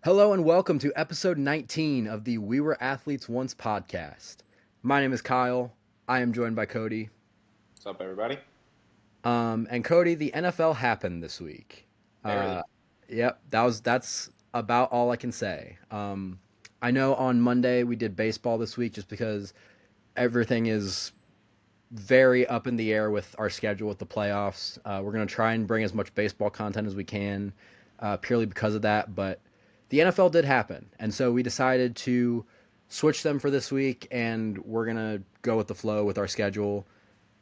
Hello and welcome to episode 19 of the We Were Athletes Once podcast. My name is Kyle. I am joined by Cody. What's up, everybody? And Cody, the NFL happened this week. Barely. Uh, yep, that's about all I can say. I know on Monday we did baseball this week just because everything is very up in the air with our schedule with the playoffs. We're going to try and bring as much baseball content as we can, purely because of that. But the NFL did happen, and so we decided to switch them for this week, and we're going to go with the flow with our schedule.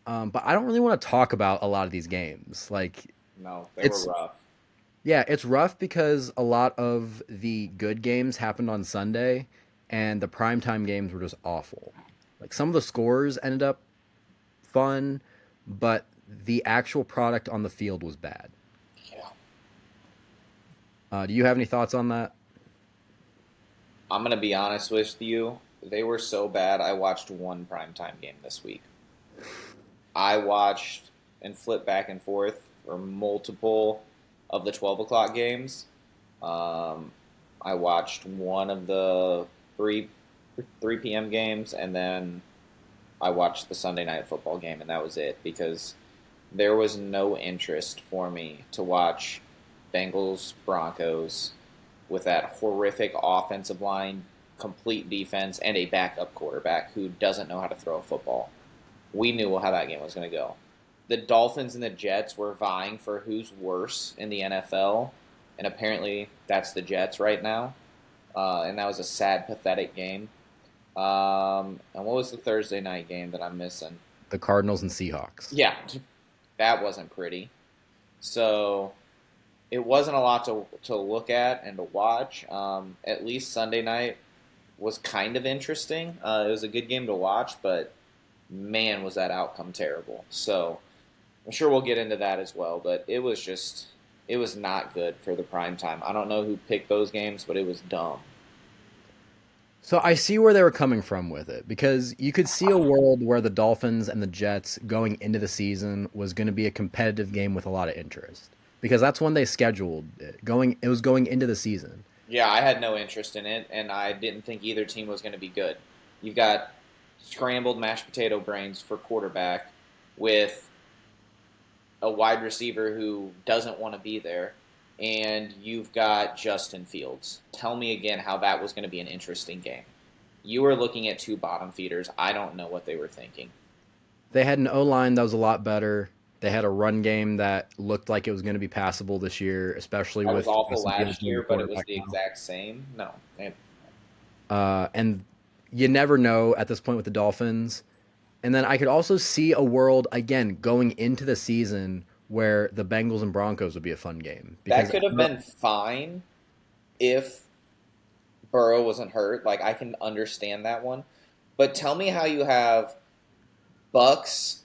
But I don't really want to talk about a lot of these games. Like No, they were it's rough. yeah, it's rough because a lot of the good games happened on Sunday, and the primetime games were just awful. Like some of the scores ended up fun, but the actual product on the field was bad. Yeah. Do you have any thoughts on that? I'm gonna be honest with you. They were so bad. I watched one primetime game this week. I watched and flipped back and forth for multiple of the 12 o'clock games. Um, I watched one of the 3 p.m. games, and then I watched the Sunday night football game, and that was it because there was no interest for me to watch Bengals Broncos with that horrific offensive line, complete defense, and a backup quarterback who doesn't know how to throw a football. We knew how that game was going to go. The Dolphins and the Jets were vying for who's worse in the NFL, and apparently that's the Jets right now. And that was a sad, pathetic game. And what was the Thursday night game that I'm missing? The Cardinals and Seahawks. Yeah, that wasn't pretty. So it wasn't a lot to look at and to watch. At least Sunday night was kind of interesting. It was a good game to watch, but man, was that outcome terrible. So I'm sure we'll get into that as well. But it was not good for the prime time. I don't know who picked those games, but it was dumb. So I see where they were coming from with it because you could see a world where the Dolphins and the Jets going into the season was going to be a competitive game with a lot of interest because that's when they scheduled it. It was going into the season. Yeah, I had no interest in it, and I didn't think either team was going to be good. You've got scrambled mashed potato brains for quarterback with a wide receiver who doesn't want to be there, and you've got Justin Fields. Tell me again how that was going to be an interesting game. You were looking at two bottom feeders. I don't know what they were thinking. They had an O line that was a lot better. They had a run game that looked like it was going to be passable this year, especially That was with awful Justin Fields last being the year, but it was quarterback the now. exact same. No, And you never know at this point with the Dolphins. And then I could also see a world again going into the season where the Bengals and Broncos would be a fun game that because could have been fine if Burrow wasn't hurt. Like I can understand that one, but tell me how you have Bucks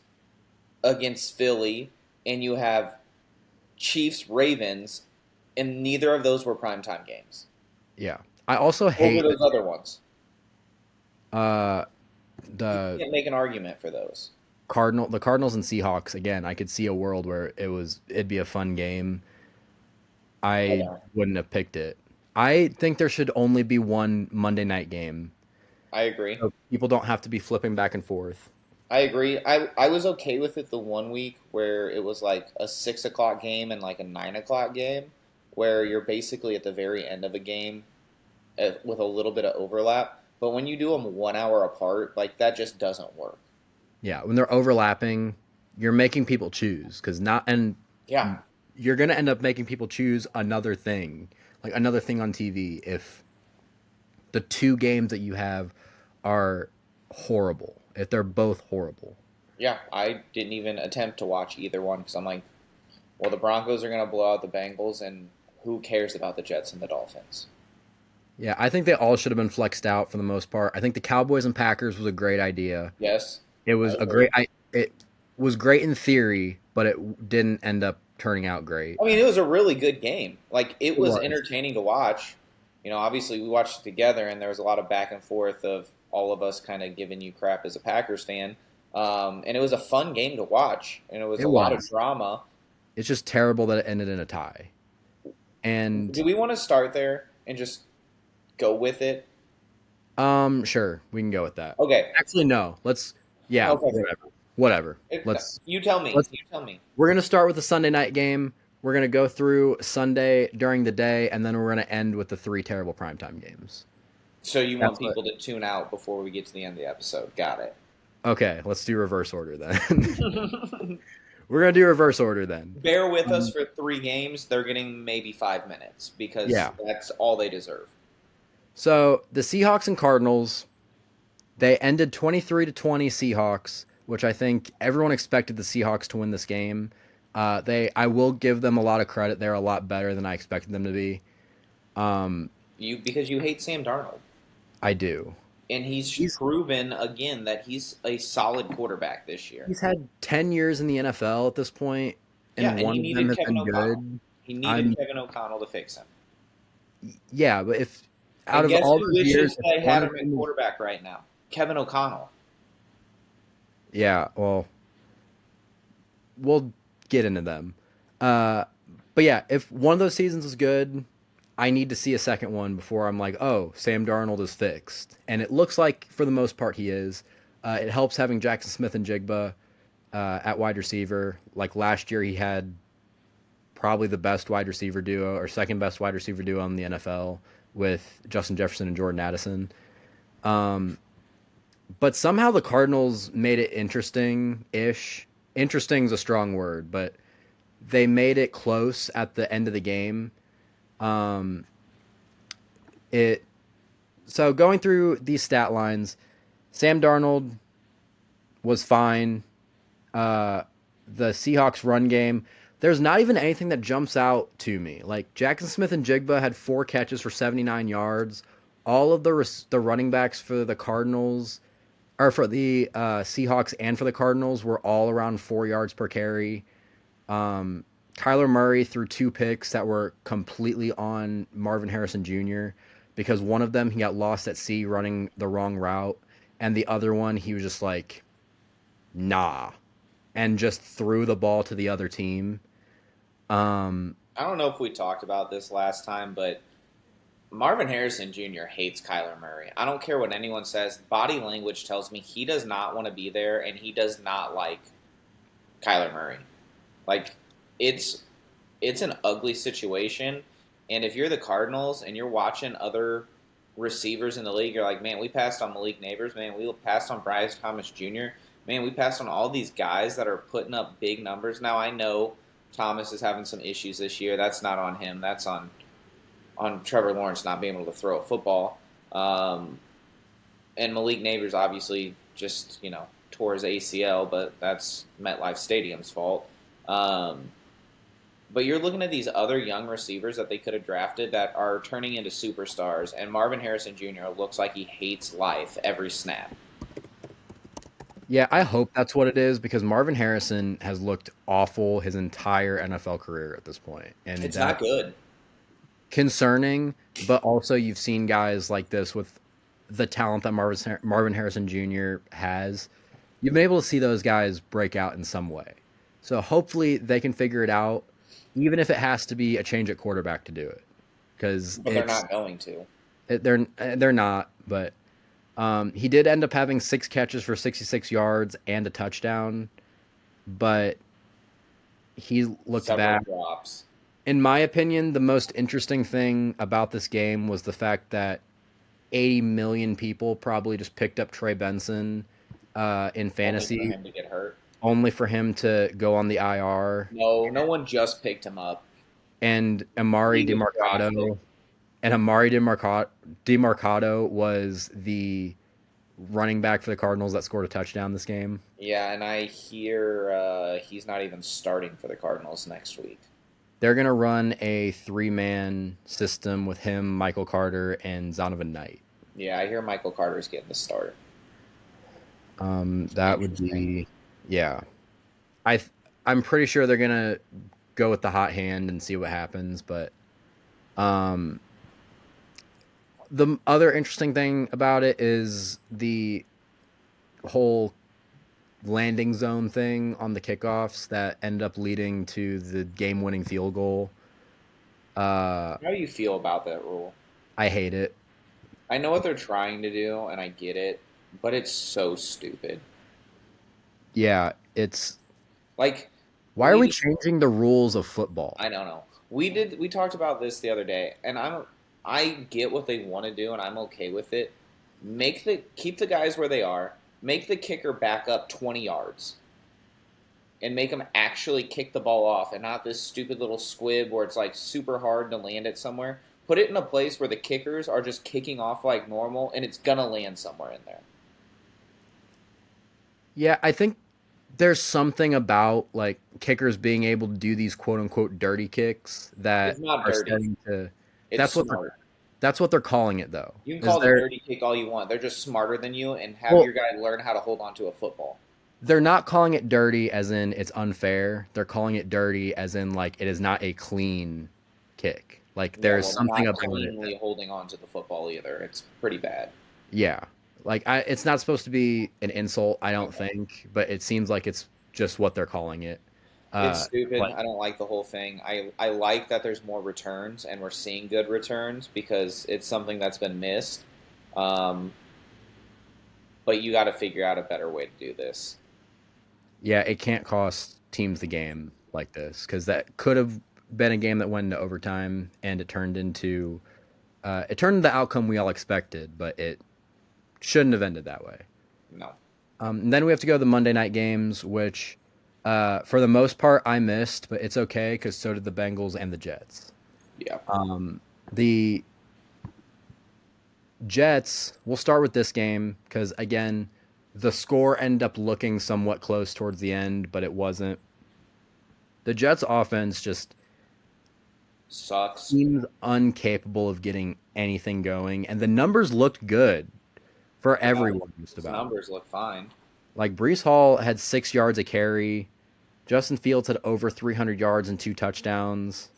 against Philly and you have Chiefs Ravens, and neither of those were primetime games. yeah, I also What were hate those other ones? uh, You the can't make an argument for those. the Cardinals and Seahawks again. I could see a world where it'd be a fun game. I I know. wouldn't have picked it. I think there should only be one Monday night game, I agree. so people don't have to be flipping back and forth. I agree. I was okay with it the one week where it was like a 6 o'clock game and like a 9 o'clock game, where you're basically at the very end of a game with a little bit of overlap. But when you do them 1 hour apart, like that just doesn't work. Yeah, when they're overlapping, you're making people choose because not and Yeah, you're gonna end up making people choose another thing on TV if the two games that you have are horrible. If they're both horrible. yeah. I didn't even attempt to watch either one because I'm like, well, the Broncos are going to blow out the Bengals, and who cares about the Jets and the Dolphins? Yeah, I think they all should have been flexed out for the most part. I think the Cowboys and Packers was a great idea. Yes, It I was a agree. great it was great in theory, but it didn't end up turning out great. I mean, it was a really good game. Like, it It was was. entertaining to watch. Obviously, we watched it together, and there was a lot of back and forth of all of us kind of giving you crap as a Packers fan. And it was a fun game to watch, and it was It a lot of was. drama. It's just terrible that it ended in a tie. And Do we want to start there and just go with it? Sure, we can go with that. Okay. Actually, no. Yeah, Okay. whatever. Let's You tell me. let's You tell me. We're gonna start with the Sunday night game. We're gonna go through Sunday during the day, and then we're gonna end with the three terrible primetime games. So you want That's what. people to tune out before we get to the end of the episode. Got it. Okay, let's do reverse order then. We're gonna do reverse order then. Bear with us Um, for 3 games. They're getting maybe 5 minutes because yeah. that's all they deserve. So the Seahawks and Cardinals, they ended 23-20 Seahawks, which I think everyone expected the Seahawks to win this game. I will give them a lot of credit. They're a lot better than I expected them to be. Um, Because you hate Sam Darnold. I do. And he's He's proven again that he's a solid quarterback this year. he's had 10 years in the NFL at this point, Yeah, and and one he of them needed has Kevin been O'Connell. good. He needed I'm Kevin O'Connell to fix him. Yeah, but if out And of guess all who those years, wishes if they one had of him at them is, quarterback right now? Kevin O'Connell. yeah, we'll get into them. Uh, but yeah, if one of those seasons is good, I need to see a second one before I'm like, oh, Sam Darnold is fixed. And it looks like, for the most part, he is. It helps having Jackson Smith and Jigba at wide receiver. Like last year, he had probably the best wide receiver duo or second best wide receiver duo in the NFL with Justin Jefferson and Jordan Addison. Um, but somehow the Cardinals made it interesting ish. Interesting is a strong word, but they made it close at the end of the game. Um, it so going through these stat lines, Sam Darnold was fine. Uh, the Seahawks run game, there's not even anything that jumps out to me. Like Jackson Smith and Jigba had 4 catches for 79 yards. All of the running backs for the Cardinals or for the Seahawks and for the Cardinals were all around 4 yards per carry. Um, Kyler Murray threw 2 picks that were completely on Marvin Harrison Jr. because one of them he got lost at sea running the wrong route, and the other one he was just like, nah, and just threw the ball to the other team. Um, I don't know if we talked about this last time, but Marvin Harrison Jr. hates Kyler Murray. I don't care what anyone says. Body language tells me he does not want to be there, and he does not like Kyler Murray. Like it's it's an ugly situation, and if you're the Cardinals and you're watching other receivers in the league, you're like, man, we passed on Malik Neighbors, man, we passed on Bryce Thomas Jr., man, we passed on all these guys that are putting up big numbers. Now I know Thomas is having some issues this year. That's not on him. That's on Trevor Lawrence not being able to throw a football. And Malik Neighbors obviously just tore his ACL, but that's MetLife Stadium's fault. Um, but you're looking at these other young receivers that they could have drafted that are turning into superstars, and Marvin Harrison Jr. looks like he hates life every snap. yeah, I hope that's what it is because Marvin Harrison has looked awful his entire NFL career at this point, and It's not that's good. concerning. But also, you've seen guys like this with the talent that Marvin Harrison Jr. has. You've been able to see those guys break out in some way. So hopefully they can figure it out, even if it has to be a change at quarterback to do it, because But they're not going to. they're not. But he did end up having 6 catches for 66 yards and a touchdown, but he looked Several bad. drops. In my opinion, the most interesting thing about this game was the fact that 80 million people probably just picked up Trey Benson in Only for fantasy, him to get hurt. only for him to go on the IR. No, no one just picked him up. And Amari He was drafted. DeMarcado and Amari DeMarcado was the running back for the Cardinals that scored a touchdown this game. Yeah, and I hear he's not even starting for the Cardinals next week. They're gonna run a 3-man system with him, Michael Carter, and Zonovan Knight. Yeah, I hear Michael Carter's getting the start. That would Interesting. be, yeah. I th- I'm pretty sure they're gonna go with the hot hand and see what happens. But um, the other interesting thing about it is the whole landing zone thing on the kickoffs that ended up leading to the game-winning field goal. Uh, How do you feel about that rule? I hate it. I know what they're trying to do, and I get it, but it's so stupid. Yeah, it's Like why are we we, changing the rules of football? I don't know. We talked about this the other day, and I get what they want to do, and I'm okay with it. Keep the guys where they are. Make the kicker back up 20 yards, and make them actually kick the ball off, and not this stupid little squib where it's like super hard to land it somewhere. Put it in a place where the kickers are just kicking off like normal, and it's gonna land somewhere in there. Yeah, I think there's something about like kickers being able to do these quote unquote dirty kicks It's that not are dirty. starting to It's that's what they're smart. that's what they're calling it though. You can Is call it a they're dirty kick all you want. They're just smarter than you, and have well your guy learn how to hold on to a football. they're not calling it dirty as in it's unfair. They're calling it dirty as in like it is not a clean kick. Like Yeah, there's well, they're something not about it that cleanly holding on to the football either. It's pretty bad. yeah. Like it's not supposed to be an insult, I don't Okay. think, but it seems like it's just what they're calling it. It's Uh stupid. but I don't like the whole thing. I like that there's more returns and we're seeing good returns because it's something that's been missed. Um, but you got to figure out a better way to do this. yeah, it can't cost teams the game like this because that could have been a game that went into overtime and it turned into the outcome we all expected, but it shouldn't have ended that way. No. And then we have to go to the Monday night games, which for the most part I missed, but it's okay because so did the Bengals and the Jets. Yeah. The Jets, we'll start with this game because again, the score ended up looking somewhat close towards the end, but it wasn't. The Jets offense just Sucks. seems incapable of getting anything going, and the numbers looked good for Yeah. everyone just His about. numbers look fine. Like Brees Hall had 6 yards a carry. Justin Fields had over 300 yards and two touchdowns.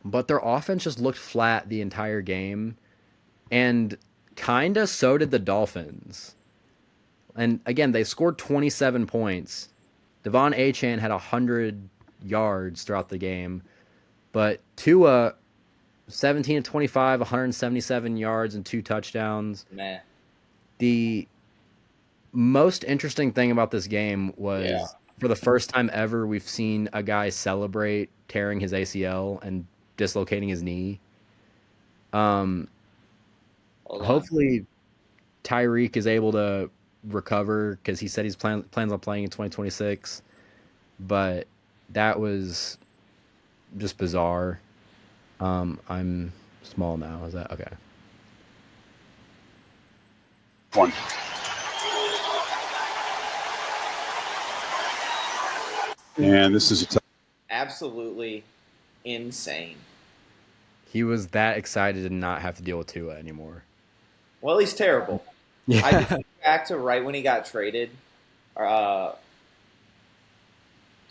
But their offense just looked flat the entire game, and kinda so did the Dolphins. And again, they scored 27 points. Devon Achan had 100 yards throughout the game, but Tua 17 to 25, 177 yards and two touchdowns. Meh. The most interesting thing about this game Yeah. was for the first time ever, we've seen a guy celebrate tearing his ACL and dislocating his knee. Um, Hold on. hopefully, Tyreek is able to recover because he said plans on playing in 2026. But that was just bizarre. I'm small now. Is that okay? One. And this is a Absolutely insane. He was that excited to not have to deal with Tua anymore. Well, he's terrible. I just Yeah. think back to right when he got traded, uh,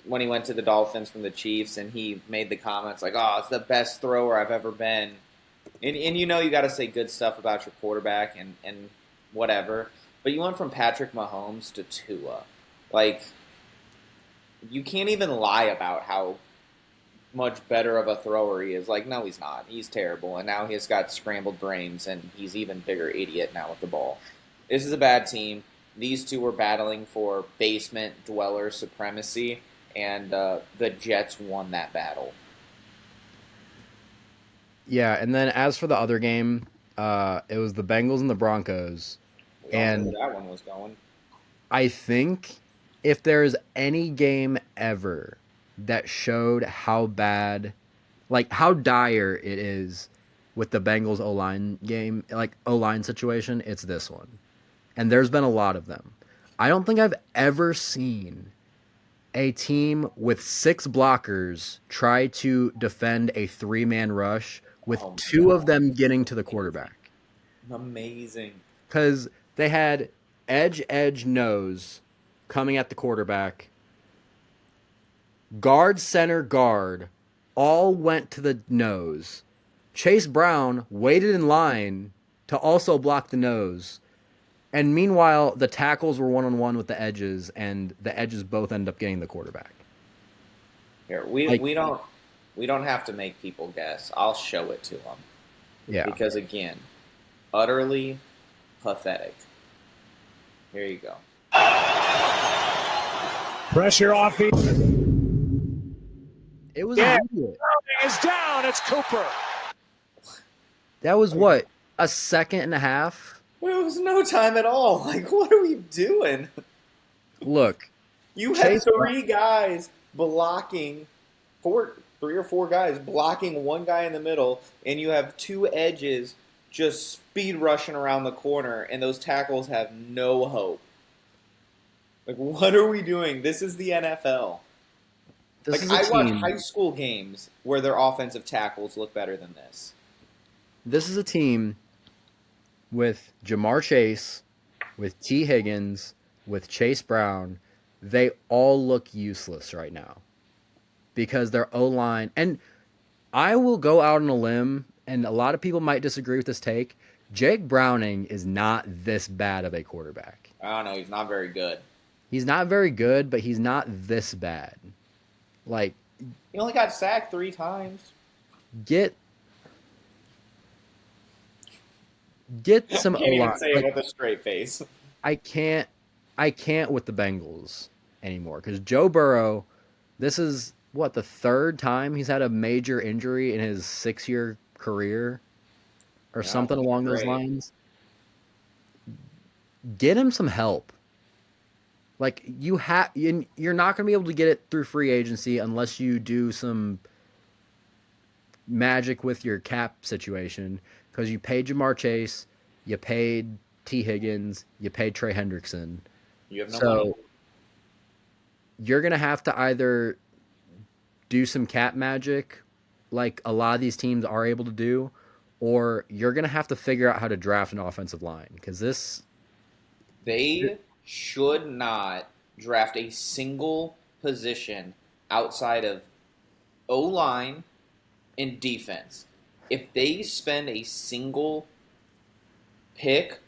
when he went to the Dolphins from the Chiefs, and he made the comments like, "Oh, it's the best thrower I've ever been." And you know you got to say good stuff about your quarterback and whatever, but you went from Patrick Mahomes to Tua, like you can't even lie about how much better of a thrower he is. Like, no, he's not. He's terrible, and now he's got scrambled brains, and he's even bigger idiot now with the ball. This is a bad team. These two were battling for basement dweller supremacy, and the Jets won that battle. Yeah, and then as for the other game, it was the Bengals and the Broncos, We all knew and where that one was going. I think if there's any game ever that showed how bad, like how dire it is with the Bengals O line game, like O line situation, it's this one. And there's been a lot of them. I don't think I've ever seen a team with six blockers try to defend a three-man rush with Oh my two of god, them getting to the quarterback. amazing! Because they had edge, nose coming at the quarterback, guard, center, guard, all went to the nose. Chase Brown waited in line to also block the nose. And meanwhile, the tackles were one on one with the edges, and the edges both end up getting the quarterback. Here, we Like, we don't have to make people guess. I'll show it to them yeah, because again, utterly pathetic. Here you go. Pressure off. It was Yeah. immediate. Is down. It's Cooper. That was what, a second and a half? There was no time at all. Like, what are we doing? Look, You had Chase three guys blocking, three or four guys blocking one guy in the middle, and you have two edges just speed rushing around the corner, and those tackles have no hope. Like, what are we doing? This is the NFL. this Like, is a I watch team. high school games where their offensive tackles look better than this. This is a team with Jamar Chase, with T. Higgins, with Chase Brown. They all look useless right now because their O-line, and I will go out on a limb, and a lot of people might disagree with this take. Jake Browning is not this bad of a quarterback. I don't know. He's not very good. He's not very good, but he's not this bad. Like, He only got sacked 3 times. get some Can't even O-line. say it Like, with a straight face. I can't with the Bengals anymore because Joe Burrow, this is what, the third time he's had a major injury in his 6-year career or Yeah, something along those great. lines. Get him some help. Like, you're not going to be able to get it through free agency unless you do some magic with your cap situation because you paid Jamar Chase, you paid T. Higgins, you paid Trey Hendrickson. You have no So money. you're going to have to either do some cap magic like a lot of these teams are able to do, or you're going to have to figure out how to draft an offensive line because They should not draft a single position outside of O-line and defense. If they spend a single pick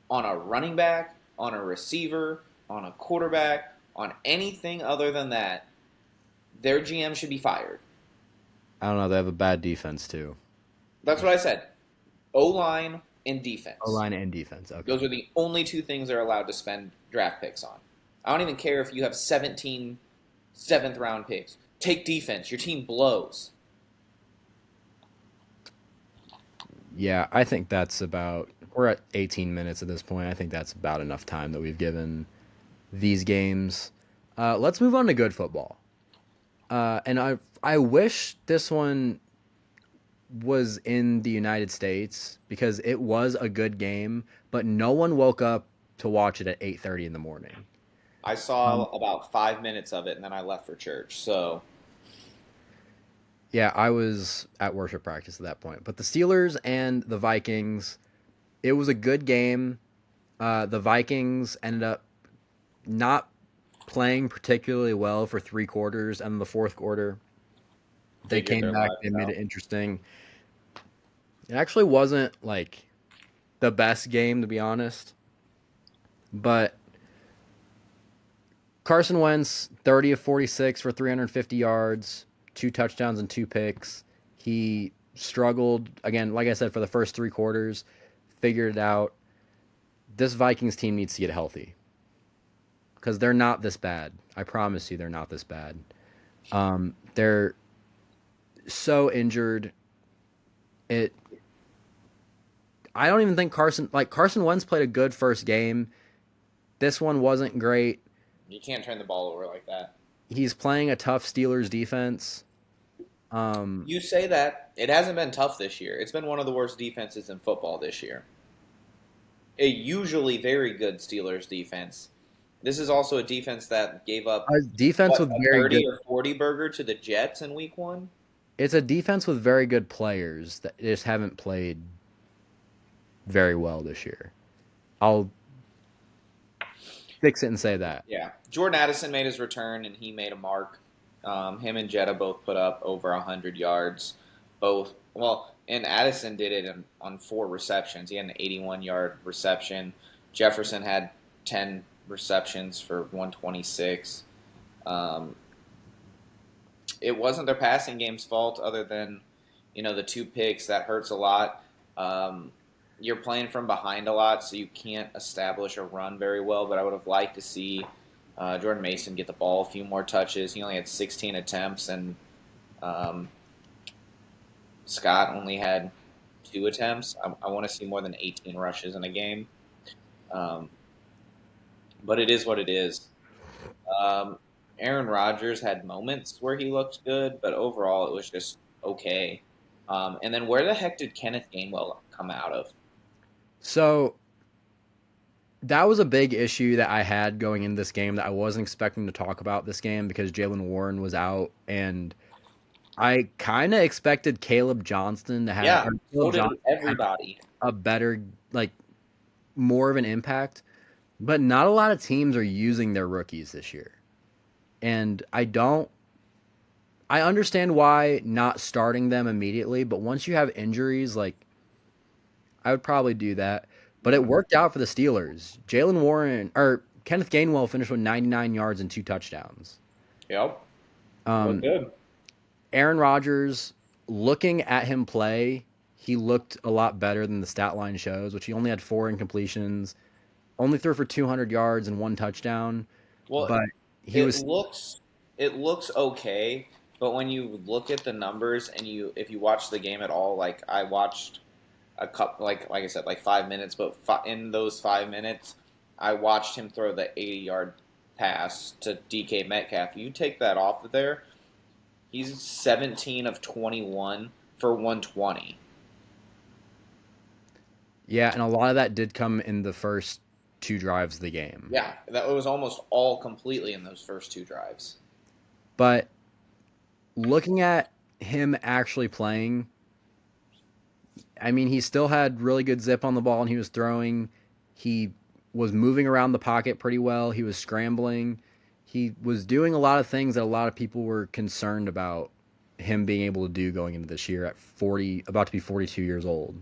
on a running back, on a receiver, on a quarterback, on anything other than that, their GM should be fired. I don't know, they have a bad defense too. That's what I said. O-line and defense. O-line and defense. Okay. Those are the only 2 things they're allowed to spend draft picks on. I don't even care if you have 17 7th-round picks. Take defense. Your team blows. Yeah, I think that's about. We're at 18 minutes at this point. I think that's about enough time that we've given these games. Let's move on to good football. And I wish this one was in the United States because it was a good game, but no one woke up to watch it at 8:30 in the morning. I saw about 5 minutes of it, and then I left for church. So, Yeah, I was at worship practice at that point. But the Steelers and the Vikings, it was a good game. The Vikings ended up not playing particularly well for 3 quarters, and in the fourth quarter, they Figured came their back. lives They made out. it interesting. It actually wasn't like the best game, to be honest. But Carson Wentz, 30 of 46 for 350 yards, 2 touchdowns and 2 picks. He struggled, again, like I said, for the first 3 quarters, figured it out. This Vikings team needs to get healthy because they're not this bad. I promise you they're not this bad. They're so injured. I don't even think Carson Wentz played a good first game. This one wasn't great. you can't turn the ball over like that. He's playing a tough Steelers defense. You say that. It hasn't been tough this year. It's been one of the worst defenses in football this year. A usually very good Steelers defense. This is also a defense that gave up a defense with a very 30 good. or 40 burger to the Jets in week 1. It's a defense with very good players that just haven't played very well this year. I'll fix it and say that. Yeah. Jordan Addison made his return, and he made a mark. Him and Jetta both put up over 100 yards. And Addison did it on 4 receptions. He had an 81-yard reception. Jefferson had 10 receptions for 126. It wasn't their passing game's fault other than, the 2 picks. That hurts a lot. you're playing from behind a lot, so you can't establish a run very well. But I would have liked to see Jordan Mason get the ball a few more touches. He only had 16 attempts, and um, Scott only had 2 attempts. I want to see more than 18 rushes in a game. Um, but it is what it is. Um, Aaron Rodgers had moments where he looked good, but overall it was just okay. And then where the heck did Kenneth Gainwell come out of? So that was a big issue that I had going in this game that I wasn't expecting to talk about this game because Jalen Warren was out, and I kind of expected Caleb Johnston to have, Yeah, or so Caleb did Johnston to have everybody. a better, like more of an impact, but not a lot of teams are using their rookies this year. And I understand why not starting them immediately, but once you have injuries, like I would probably do that. But it worked out for the Steelers. Jalen Warren or Kenneth Gainwell finished with 99 yards and 2 touchdowns. Yep, looked Um, good. Aaron Rodgers, looking at him play, he looked a lot better than the stat line shows, which he only had 4 incompletions, only threw for 200 yards and 1 touchdown. Well, But he it was, looks okay, but when you look at the numbers and if you watch the game at all, like I watched a couple, like I said, like 5 minutes, but in those 5 minutes, I watched him throw the 80-yard pass to DK Metcalf. You take that off of there, he's 17 of 21 for 120. yeah, and a lot of that did come in the first 2 drives of the game. Yeah, that was almost all completely in those first 2 drives. But looking at him actually playing, I mean, he still had really good zip on the ball and he was throwing. He was moving around the pocket pretty well. He was scrambling. He was doing a lot of things that a lot of people were concerned about him being able to do going into this year at 40, about to be 42 years old.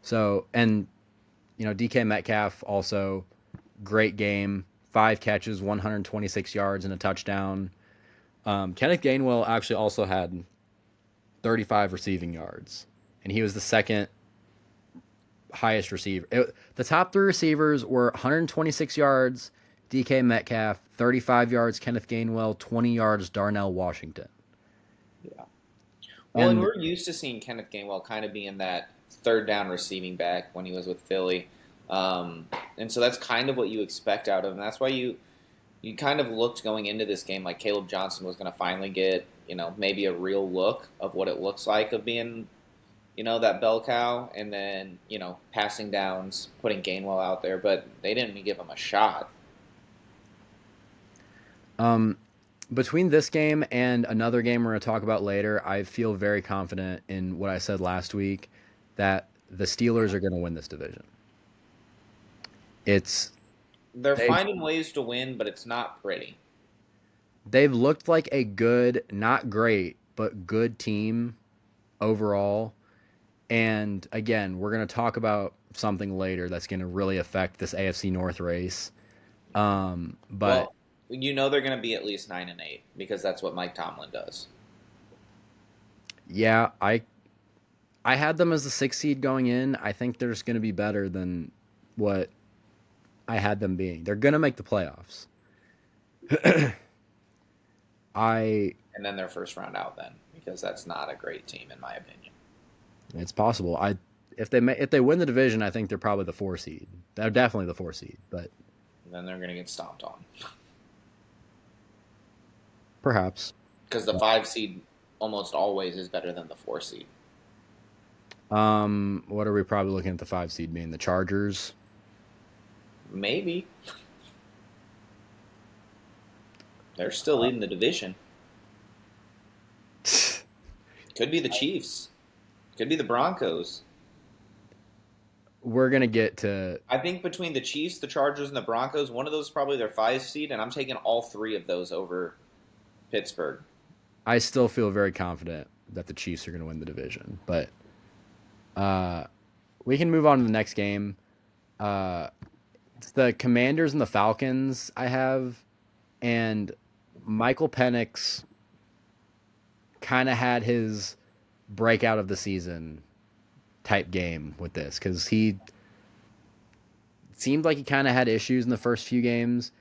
So, and, DK Metcalf also, great game. 5 catches, 126 yards, and a touchdown. Kenneth Gainwell actually also had 35 receiving yards, and he was the second highest receiver. The top 3 receivers were 126 yards, DK Metcalf, 35 yards, Kenneth Gainwell, 20 yards, Darnell Washington. Yeah. Well, and And we're used to seeing Kenneth Gainwell kind of being that third down receiving back when he was with Philly. And so that's kind of what you expect out of him. That's why you kind of looked going into this game like Caleb Johnston was going to finally get, maybe a real look of what it looks like of being, that bell cow, and then, passing downs, putting Gainwell out there, but they didn't even give him a shot. between this game and another game we're going to talk about later, I feel very confident in what I said last week that the Steelers are going to win this division. They're They- finding ways to win, but it's not pretty. They've looked like a good, not great, but good team overall. And again, we're going to talk about something later that's going to really affect this AFC North race. But Well, they're going to be at least 9-8 because that's what Mike Tomlin does. yeah, I had them as the 6th seed going in. I think they're just going to be better than what I had them being. They're going to make the playoffs. And then their first round out then because that's not a great team in my opinion. It's possible. If they win the division, I think they're probably the 4 seed. They're definitely the 4 seed, but Then they're going to get stomped on perhaps. because the 5 seed almost always is better than the 4 seed. What are we probably looking at the 5 seed being? The Chargers. Maybe. They're still leading the division. Could be the Chiefs. Could be the Broncos. We're gonna get to. I think between the Chiefs, the Chargers, and the Broncos, one of those is probably their 5 seed, and I'm taking all 3 of those over Pittsburgh. I still feel very confident that the Chiefs are gonna win the division, but we can move on to the next game. It's the Commanders and the Falcons. I have, and Michael Penix kind of had his breakout of the season type game with this because he seemed like he kind of had issues in the first few games.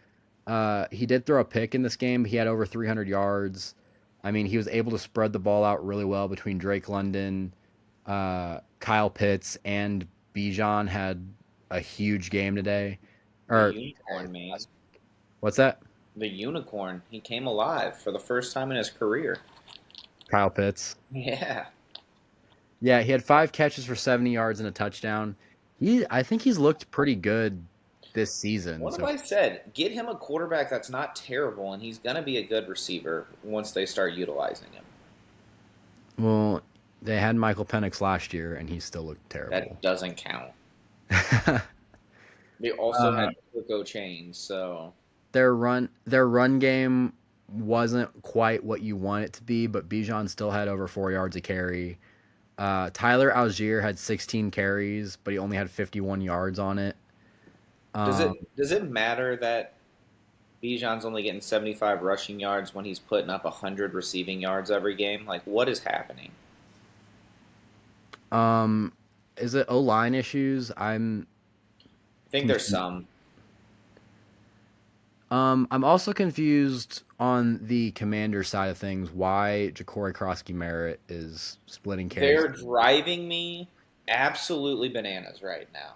He did throw a pick in this game. He had over 300 yards. I mean, he was able to spread the ball out really well between Drake London, Kyle Pitts, and Bijan had a huge game today. The unicorn, man. What's that? The unicorn. He came alive for the first time in his career. Kyle Pitts. Yeah. Yeah, he had 5 catches for 70 yards and a touchdown. I think he's looked pretty good this season. What have I said? Get him a quarterback that's not terrible, and he's going to be a good receiver once they start utilizing him. Well, they had Michael Penix last year, and he still looked terrible. That doesn't count. They also had Coco Chain, so their run game wasn't quite what you want it to be, but Bijan still had over 4 yards a carry. Tyler Algier had 16 carries, but he only had 51 yards on it. Does it matter that Bijan's only getting 75 rushing yards when he's putting up 100 receiving yards every game? Like, what is happening? Is it O-line issues? I think there's some. I'm also confused on the Commander side of things why Ja'Cory Krosky-Merritt is splitting carries. They're driving me absolutely bananas right now.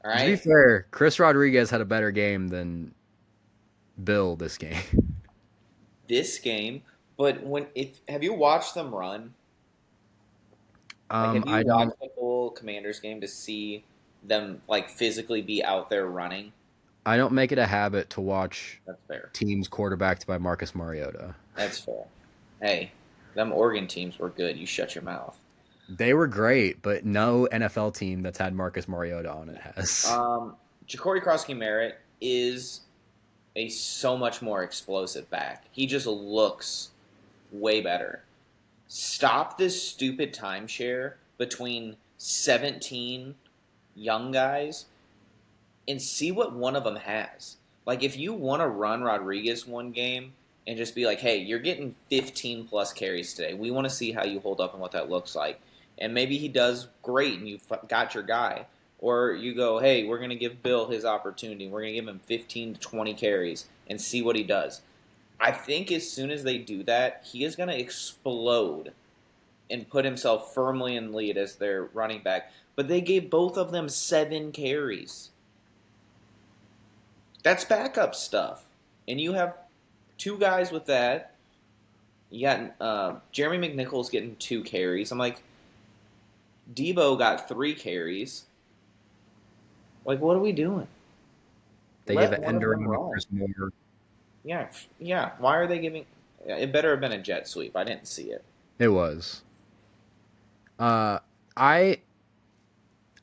All right. To be fair, Chris Rodriguez had a better game than Bill this game. But have you watched them run? Have you watched the whole Commanders game to see them physically be out there running? I don't make it a habit to watch That's fair. teams quarterbacked by Marcus Mariota. That's fair. Hey, them Oregon teams were good. You shut your mouth. They were great, but no NFL team that's had Marcus Mariota on it has. Ja'Cory Krosky-Merritt is a so much more explosive back. He just looks way better. Stop this stupid timeshare between 17 young guys and see what one of them has. If you want to run Rodriguez one game and just be like, hey, you're getting 15-plus carries today. We want to see how you hold up and what that looks like. And maybe he does great and you've got your guy. Or you go, hey, we're going to give Bill his opportunity. We're going to give him 15 to 20 carries and see what he does. I think as soon as they do that, he is going to explode and put himself firmly in lead as their running back. But they gave both of them 7 carries. That's backup stuff. And you have 2 guys with that. You got Jeremy McNichols getting 2 carries. I'm like, Debo got 3 carries. What are we doing? They give an end around to Chris Moore. Yeah. Why are they giving? It better have been a jet sweep. I didn't see it. It was. I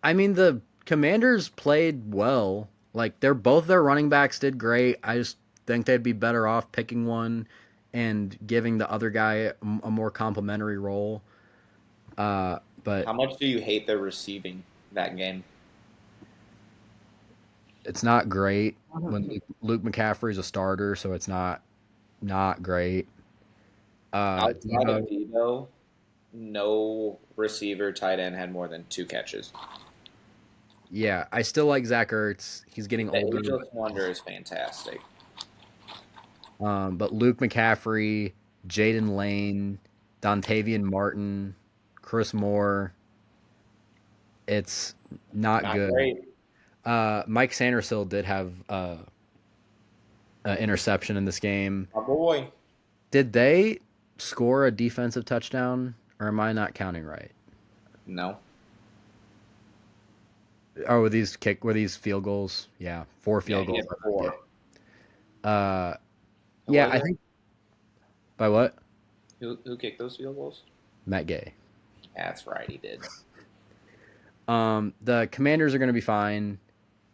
mean, the Commanders played well. Both their running backs did great. I just think they'd be better off picking one and giving the other guy a more complimentary role. But how much do you hate their receiving that game? It's not great when Luke McCaffrey's a starter, so it's not great. Outside of Debo, no receiver tight end had more than 2 catches. Yeah, I still like Zach Ertz. He's getting older. The Ageless Wonder is fantastic. But Luke McCaffrey, Jaden Lane, Dontavian Martin, Chris Moore, it's not good. Great. Mike Sandersill did have an interception in this game. My boy. Did they score a defensive touchdown, or am I not counting right? No. Oh, were these field goals? Yeah, 4 field goals. 4. Yeah, I think. By what? Who kicked those field goals? Matt Gay. That's right, he did. The Commanders are going to be fine.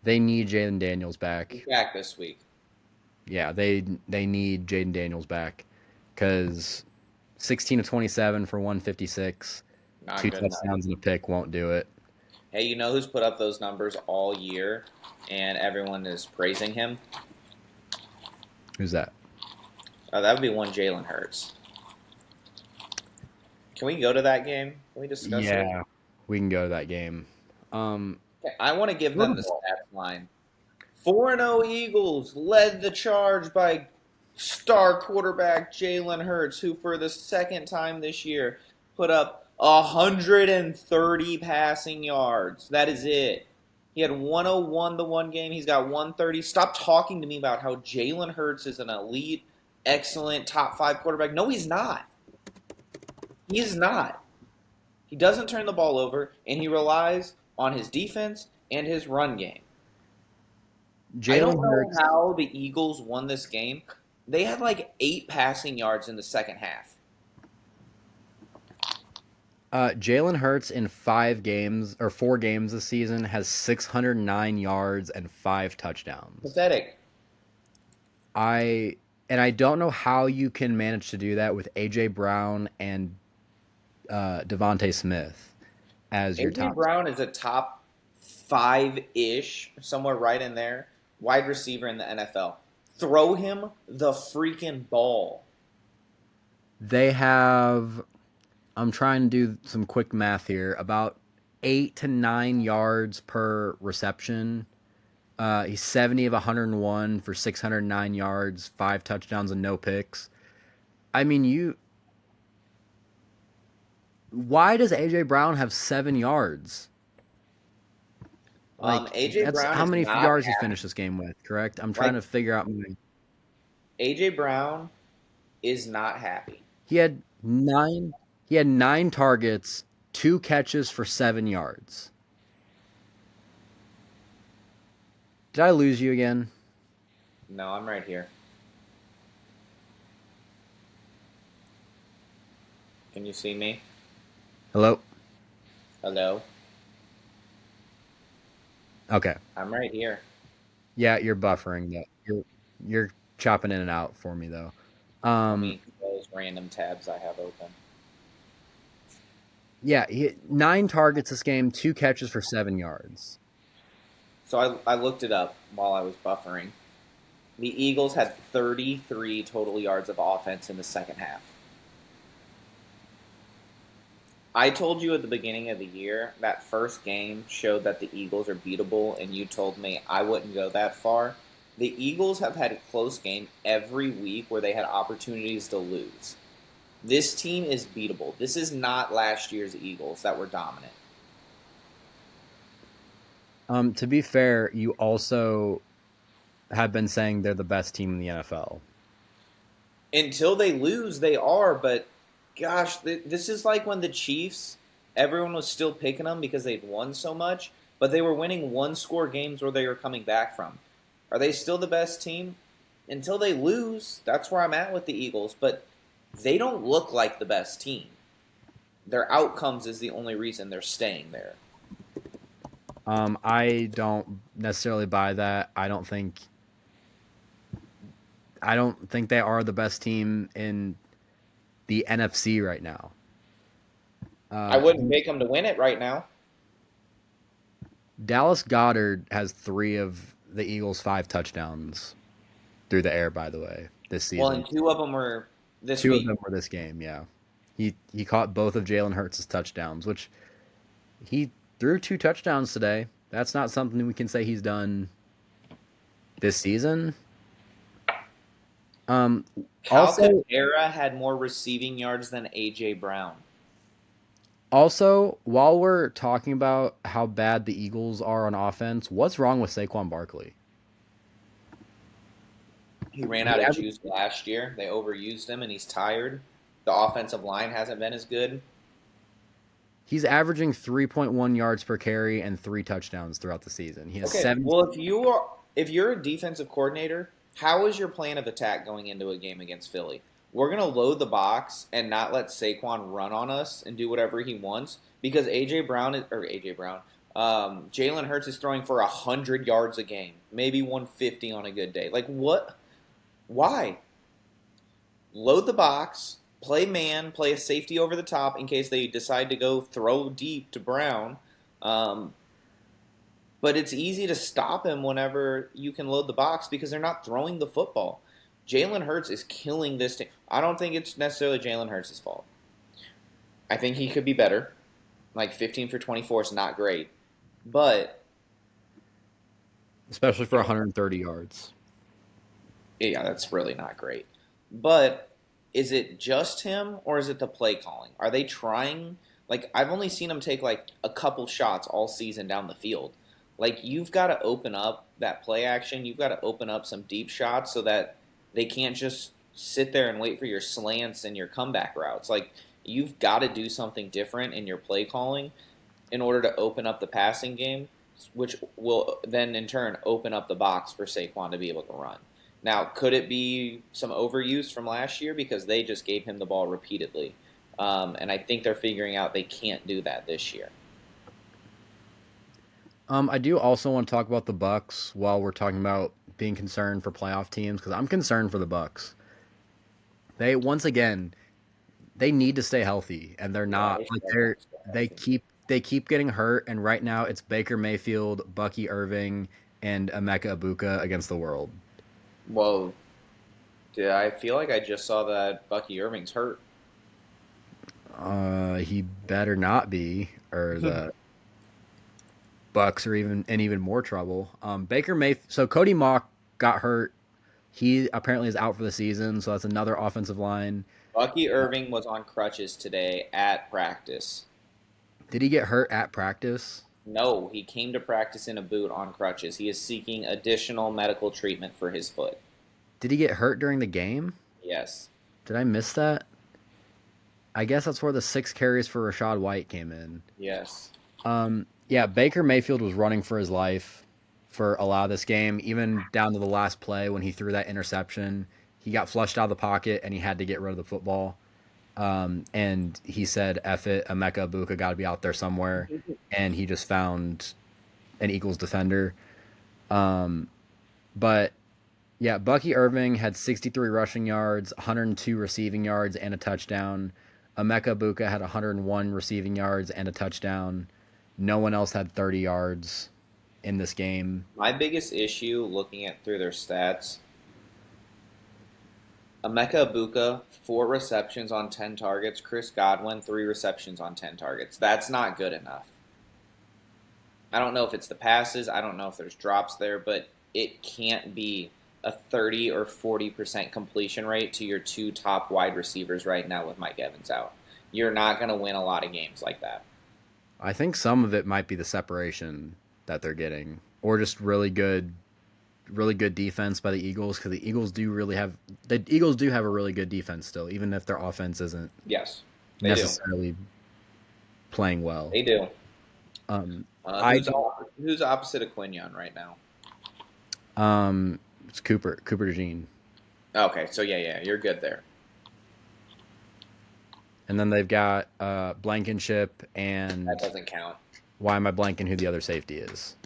They need Jaden Daniels back. He's back this week. Yeah, they need Jaden Daniels back because 16 of 27 for 156, Not 2 good touchdowns and a pick won't do it. Hey, you know who's put up those numbers all year, and everyone is praising him? Who's that? That would be one Jalen Hurts. Can we go to that game? Can we discuss it? Yeah, we can go to that game. Okay, I want to give them the Super Bowl. stats line. 4-0 Eagles led the charge by star quarterback Jalen Hurts, who for the second time this year put up 130 passing yards. That is it. He had 101 the one game. He's got 130. Stop talking to me about how Jalen Hurts is an elite, excellent, top 5 quarterback. No, he's not. He is not. He doesn't turn the ball over, and he relies on his defense and his run game. I don't Jalen know Hurts. how the Eagles won this game. They had like 8 passing yards in the second half. Jalen Hurts in 4 games this season has 609 yards and 5 touchdowns. Pathetic. I don't know how you can manage to do that with AJ Brown and Devontae Smith as your A.J. top. Brown is a top 5-ish, somewhere right in there, wide receiver in the NFL. Throw him the freaking ball. They have. I'm trying to do some quick math here. About 8 to 9 yards per reception. He's 70 of 101 for 609 yards, 5 touchdowns and no picks. I mean, why does AJ Brown have 7 yards? A.J. Brown how is many not yards he happy. finished this game with, correct? I'm trying to figure out. A.J. Brown is not happy. He had 9 targets, 2 catches for 7 yards. Did I lose you again? No, I'm right here. Can you see me? Hello? Hello? Okay. I'm right here. Yeah, you're buffering that. You're chopping in and out for me though. Let me those random tabs I have open. Yeah, he had 9 targets this game, 2 catches for 7 yards. So I looked it up while I was buffering. The Eagles had 33 total yards of offense in the second half. I told you at the beginning of the year that first game showed that the Eagles are beatable, and you told me I wouldn't go that far. The Eagles have had a close game every week where they had opportunities to lose. This team is beatable. This is not last year's Eagles that were dominant. To be fair, you also have been saying they're the best team in the NFL. Until they lose, they are, but gosh, this is like when the Chiefs, everyone was still picking them because they've won so much, but they were winning one-score games where they were coming back from. Are they still the best team? Until they lose, that's where I'm at with the Eagles, but they don't look like the best team. Their outcomes is the only reason they're staying there. I don't necessarily buy that. I don't think they are the best team in the NFC right now. I wouldn't pick them to win it right now. Dallas Goedert has 3 of the Eagles' 5 touchdowns through the air, by the way, this season. Well, and 2 of them were this 2 week. of them were this game, yeah. He caught both of Jalen Hurts' touchdowns, which he threw 2 touchdowns today. That's not something we can say he's done this season. Also, Calcaterra had more receiving yards than A.J. Brown. Also, while we're talking about how bad the Eagles are on offense, what's wrong with Saquon Barkley? He ran out of juice last year. They overused him, and he's tired. The offensive line hasn't been as good. He's averaging 3.1 yards per carry and 3 touchdowns throughout the season. He has 7. Well, if you're a defensive coordinator, how is your plan of attack going into a game against Philly? We're going to load the box and not let Saquon run on us and do whatever he wants because Jalen Hurts is throwing for 100 yards a game, maybe 150 on a good day. Like, what? Why? Load the box, play man, play a safety over the top in case they decide to go throw deep to Brown. But it's easy to stop him whenever you can load the box because they're not throwing the football. Jalen Hurts is killing this team. I don't think it's necessarily Jalen Hurts' fault. I think he could be better. Like 15 for 24 is not great, but especially for 130 yards. yeah, that's really not great. But is it just him or is it the play calling? Are they trying? Like, I've only seen him take like a couple shots all season down the field. Like, you've got to open up that play action. You've got to open up some deep shots so that they can't just sit there and wait for your slants and your comeback routes. Like, you've got to do something different in your play calling in order to open up the passing game, which will then in turn open up the box for Saquon to be able to run. Now, could it be some overuse from last year because they just gave him the ball repeatedly? And I think they're figuring out they can't do that this year. I do also want to talk about the Bucks while we're talking about being concerned for playoff teams because I'm concerned for the Bucks. They once again they need to stay healthy and they're Yeah, not they like should have they keep getting hurt and right now it's Baker Mayfield, Bucky Irving, and Emeka Ibuka against the world. Well, I feel like I just saw that Bucky Irving's hurt. He better not be, or the Bucks are even more trouble. Baker Mayfield. So Cody Mock got hurt. He apparently is out for the season. So that's another offensive line. Bucky Irving was on crutches today at practice. Did he get hurt at practice? No, he came to practice in a boot on crutches. He is seeking additional medical treatment for his foot. Did he get hurt during the game? Yes. Did I miss that? I guess that's where the 6 carries for Rashad White came in. Yes. Yeah, Baker Mayfield was running for his life for a lot of this game, even down to the last play when he threw that interception. He got flushed out of the pocket and he had to get rid of the football. And he said, F it, Emeka Ibuka got to be out there somewhere. And he just found an Eagles defender. But yeah, Bucky Irving had 63 rushing yards, 102 receiving yards, and a touchdown. Emeka Ibuka had 101 receiving yards and a touchdown. No one else had 30 yards in this game. My biggest issue looking at through their stats, Emeka Ibuka, 4 receptions on 10 targets. Chris Godwin, 3 receptions on 10 targets. That's not good enough. I don't know if it's the passes. I don't know if there's drops there, but it can't be a 30 or 40% completion rate to your 2 top wide receivers right now with Mike Evans out. You're not going to win a lot of games like that. I think some of it might be the separation that they're getting, or just really good defense by the Eagles because the Eagles do have a really good defense still, even if their offense isn't Yes, they necessarily playing well. They do. I Who's opposite of Quinion right now? It's Cooper DeJean. Okay, so yeah, you're good there. And then they've got Blankenship and That doesn't count. why am I blanking who the other safety is?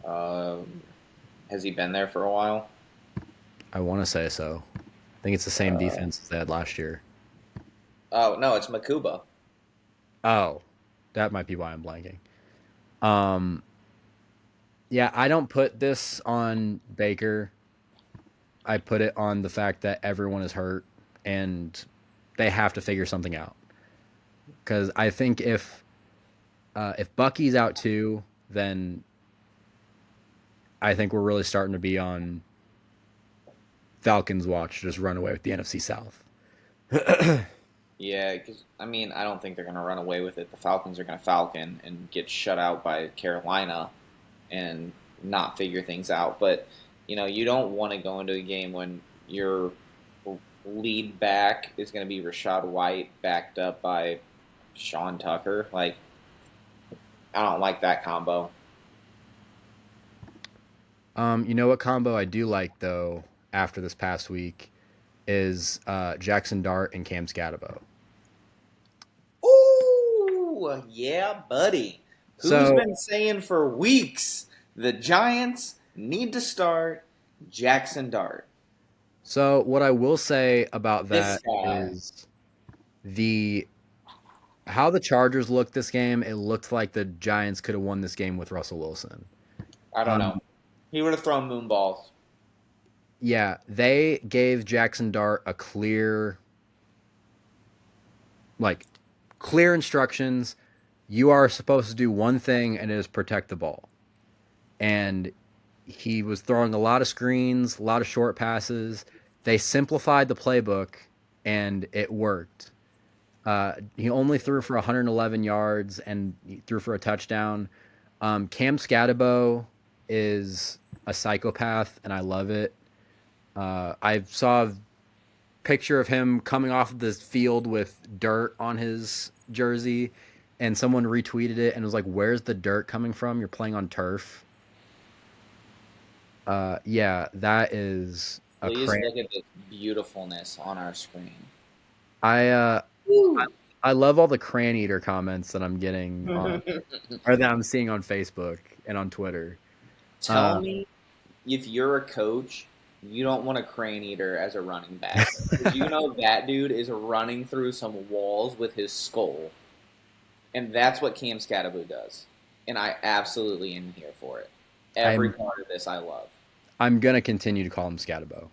Has he been there for a while? I want to say so. I think it's the same defense as they had last year. Oh no, it's Makuba. Oh, that might be why I'm blanking. Yeah, I don't put this on Baker. I put it on the fact that everyone is hurt and they have to figure something out. Because I think if Bucky's out too, then I think we're really starting to be on Falcons watch, just run away with the NFC South. Yeah, because I don't think they're going to run away with it. The Falcons are going to falcon and get shut out by Carolina and not figure things out. But you don't want to go into a game when your lead back is going to be Rashad White backed up by Sean Tucker. Like, I don't like that combo. You know what combo I do like though after this past week is Jackson Dart and Cam Scatabo. Ooh, yeah, buddy. Who's So- been saying for weeks the Giants need to start Jackson Dart? So what I will say about that This guy. is how the Chargers looked this game. It looked like the Giants could have won this game with Russell Wilson. I don't know. He would have thrown moon balls. Yeah, they gave Jackson Dart a clear clear instructions. You are supposed to do one thing, and it is protect the ball. And he was throwing a lot of screens, a lot of short passes. They simplified the playbook, and it worked. He only threw for 111 yards, and he threw for a touchdown. Cam Scatabo is a psychopath, and I love it. I saw a picture of him coming off of this field with dirt on his jersey, and someone retweeted it and was like, "Where's the dirt coming from? You're playing on turf." Yeah, that is a Please crazy. look at this beautifulness on our screen. I I love all the Cran Eater comments that I'm getting on, or that I'm seeing on Facebook and on Twitter. Tell me if you're a coach, you don't want a Crane Eater as a running back. Because you know that dude is running through some walls with his skull. And that's what Cam Scatabo does. And I absolutely am here for it. Every part of this I love. I'm gonna continue to call him Scatabo.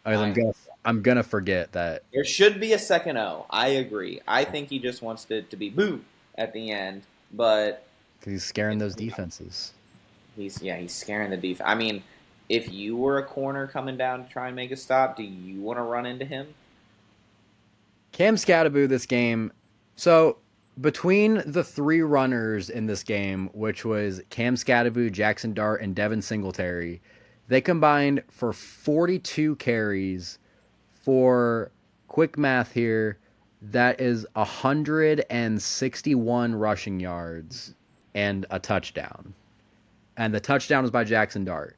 I'm gonna forget that. There should be a second O. I agree. I think he just wants it to be boo at the end, but Because he's scaring those defenses. he's scaring the defense. I mean, if you were a corner coming down to try and make a stop, do you want to run into him? Cam Scatabo this game. So between the three runners in this game, which was Cam Scatabo, Jackson Dart, and Devin Singletary, they combined for 42 carries for, quick math here, that is 161 rushing yards and a touchdown. And the touchdown was by Jackson Dart.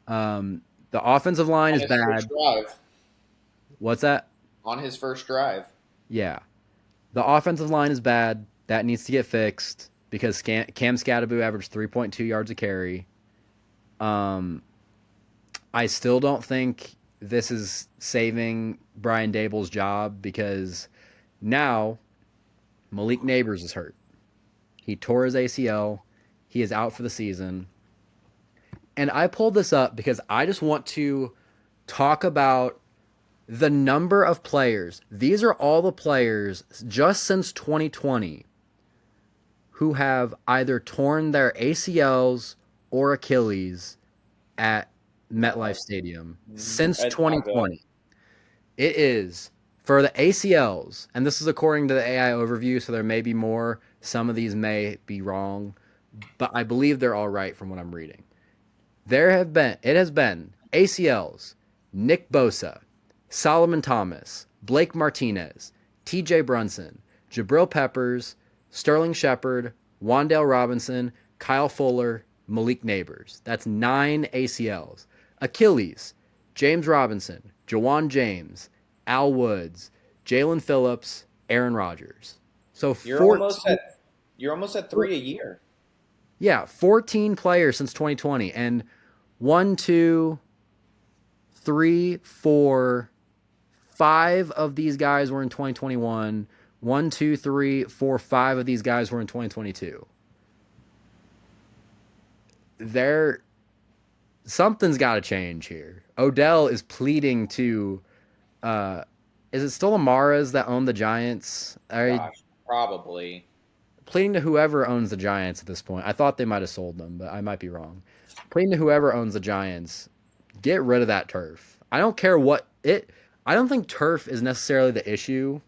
The offensive line is bad. First drive. What's that? On his first drive. Yeah. The offensive line is bad. That needs to get fixed because Cam Scatabo averaged 3.2 yards a carry. I still don't think this is saving Brian Dable's job because now Malik Neighbors is hurt. He tore his ACL. He is out for the season. And I pulled this up because I just want to talk about the number of players. These are all the players just since 2020 who have either torn their ACLs or Achilles at MetLife Stadium since 2020. It is for the ACLs, and this is according to the AI overview, so there may be more. Some of these may be wrong, but I believe they're all right from what I'm reading. It has been ACLs, Nick Bosa, Solomon Thomas, Blake Martinez, TJ Brunson, Jabril Peppers, Sterling Shepard, Wan'Dale Robinson, Kyle Fuller, Malik Neighbors. That's 9 ACLs. Achilles, James Robinson, Jawan James, Al Woods, Jalen Phillips, Aaron Rodgers. So you're almost at 3 a year. Yeah, 14 players since 2020, and 1, 2, 3, 4, 5 of these guys were in 2021. 1, 2, 3, 4, 5 of these guys were in 2022. Something's got to change here. Odell is pleading to. Is it still Amaras that own the Giants? Gosh, probably. Pleading to whoever owns the Giants at this point. I thought they might have sold them, but I might be wrong. Pleading to whoever owns the Giants, get rid of that turf. I don't care what it. I don't think turf is necessarily the issue.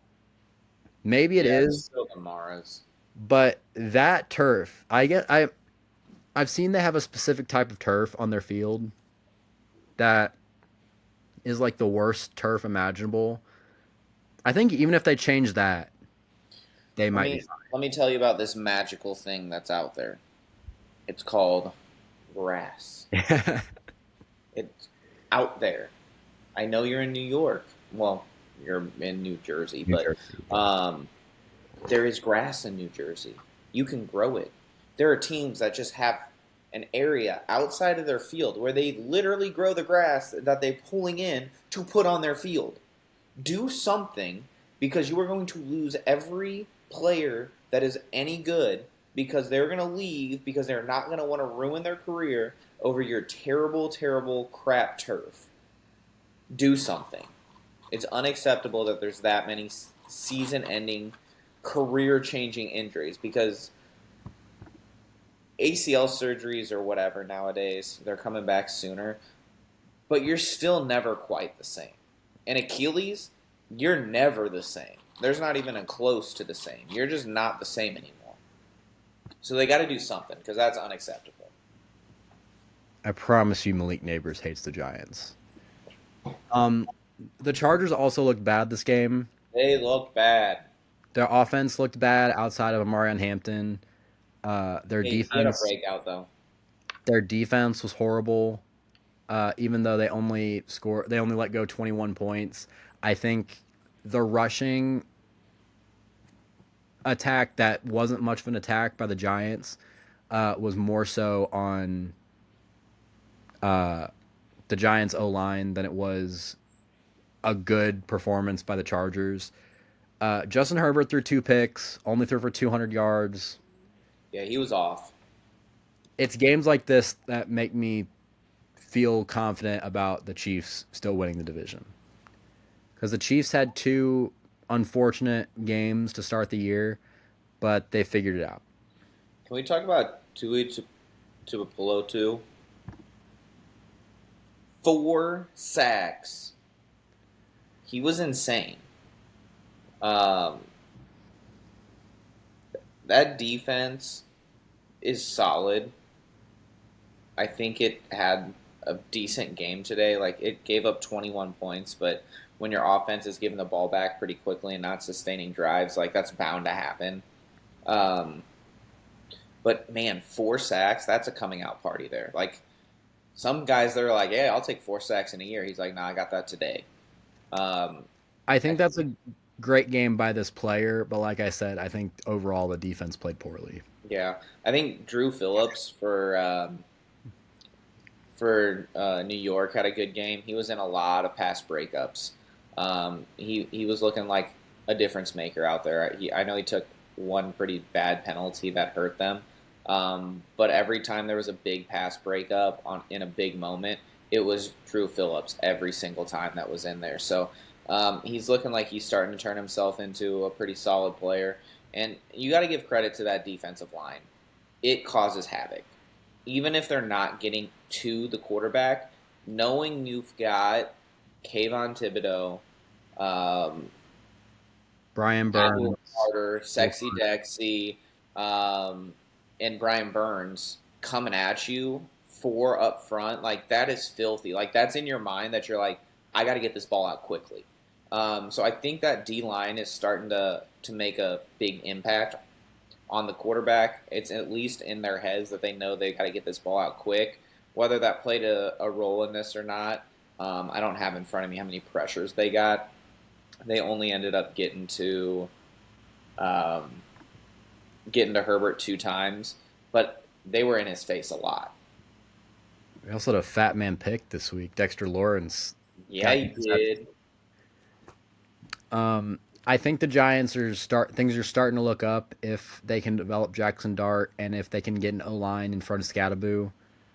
Maybe it is. Still Amaras. But that turf, I've seen they have a specific type of turf on their field that is like the worst turf imaginable. I think even if they change that, they might be fine. Let me tell you about this magical thing that's out there. It's called grass. It's out there. I know you're in New York. Well, you're in New Jersey, but there is grass in New Jersey. You can grow it. There are teams that just have an area outside of their field where they literally grow the grass that they're pulling in to put on their field. Do something, because you are going to lose every player that is any good because they're going to leave because they're not going to want to ruin their career over your terrible, terrible crap turf. Do something. It's unacceptable that there's that many season-ending career-changing injuries because ACL surgeries or whatever nowadays, they're coming back sooner, but you're still never quite the same. And Achilles, you're never the same. There's not even a close to the same. You're just not the same anymore. So they got to do something because that's unacceptable. I promise you, Malik Neighbors hates the Giants. The Chargers also looked bad this game. They look bad. Their offense looked bad outside of Amarian Hampton. Their He had a defense, breakout though. their defense was horrible. Even though they only let go 21 points. I think the rushing attack that wasn't much of an attack by the Giants was more so on the Giants O-line than it was a good performance by the Chargers. Justin Herbert threw 2 picks, only threw for 200 yards. Yeah, he was off. It's games like this that make me feel confident about the Chiefs still winning the division. Because the Chiefs had 2 unfortunate games to start the year, but they figured it out. Can we talk about Tui Tuipulotu? 4 sacks. He was insane. That defense is solid. I think it had a decent game today. Like, it gave up 21 points, but when your offense is giving the ball back pretty quickly and not sustaining drives, like, that's bound to happen. But, man, 4 sacks, that's a coming out party there. Like, some guys, they're like, yeah, I'll take 4 sacks in a year. He's like, nah, I got that today. I think that's a great game by this player, but like I said, I think overall the defense played poorly. Yeah, I think Drew Phillips for New York had a good game. He was in a lot of pass breakups. He was looking like a difference maker out there. I know he took one pretty bad penalty that hurt them, but every time there was a big pass breakup in a big moment, it was Drew Phillips every single time that was in there. So he's looking like he's starting to turn himself into a pretty solid player. And you got to give credit to that defensive line. It causes havoc. Even if they're not getting to the quarterback, knowing you've got Kayvon Thibodeau, Brian Burns, Carter, Sexy Dexy, and Brian Burns coming at you 4 up front, like, that is filthy. Like, that's in your mind that you're like, I got to get this ball out quickly. So I think that D-line is starting to make a big impact on the quarterback. It's at least in their heads that they know they got to get this ball out quick. Whether that played a role in this or not, I don't have in front of me how many pressures they got. They only ended up getting to Herbert 2 times, but they were in his face a lot. we also had a fat man pick this week, Dexter Lawrence. Yeah, he did. I think the Giants things are starting to look up if they can develop Jackson Dart and if they can get an O-line in front of Scattaboo.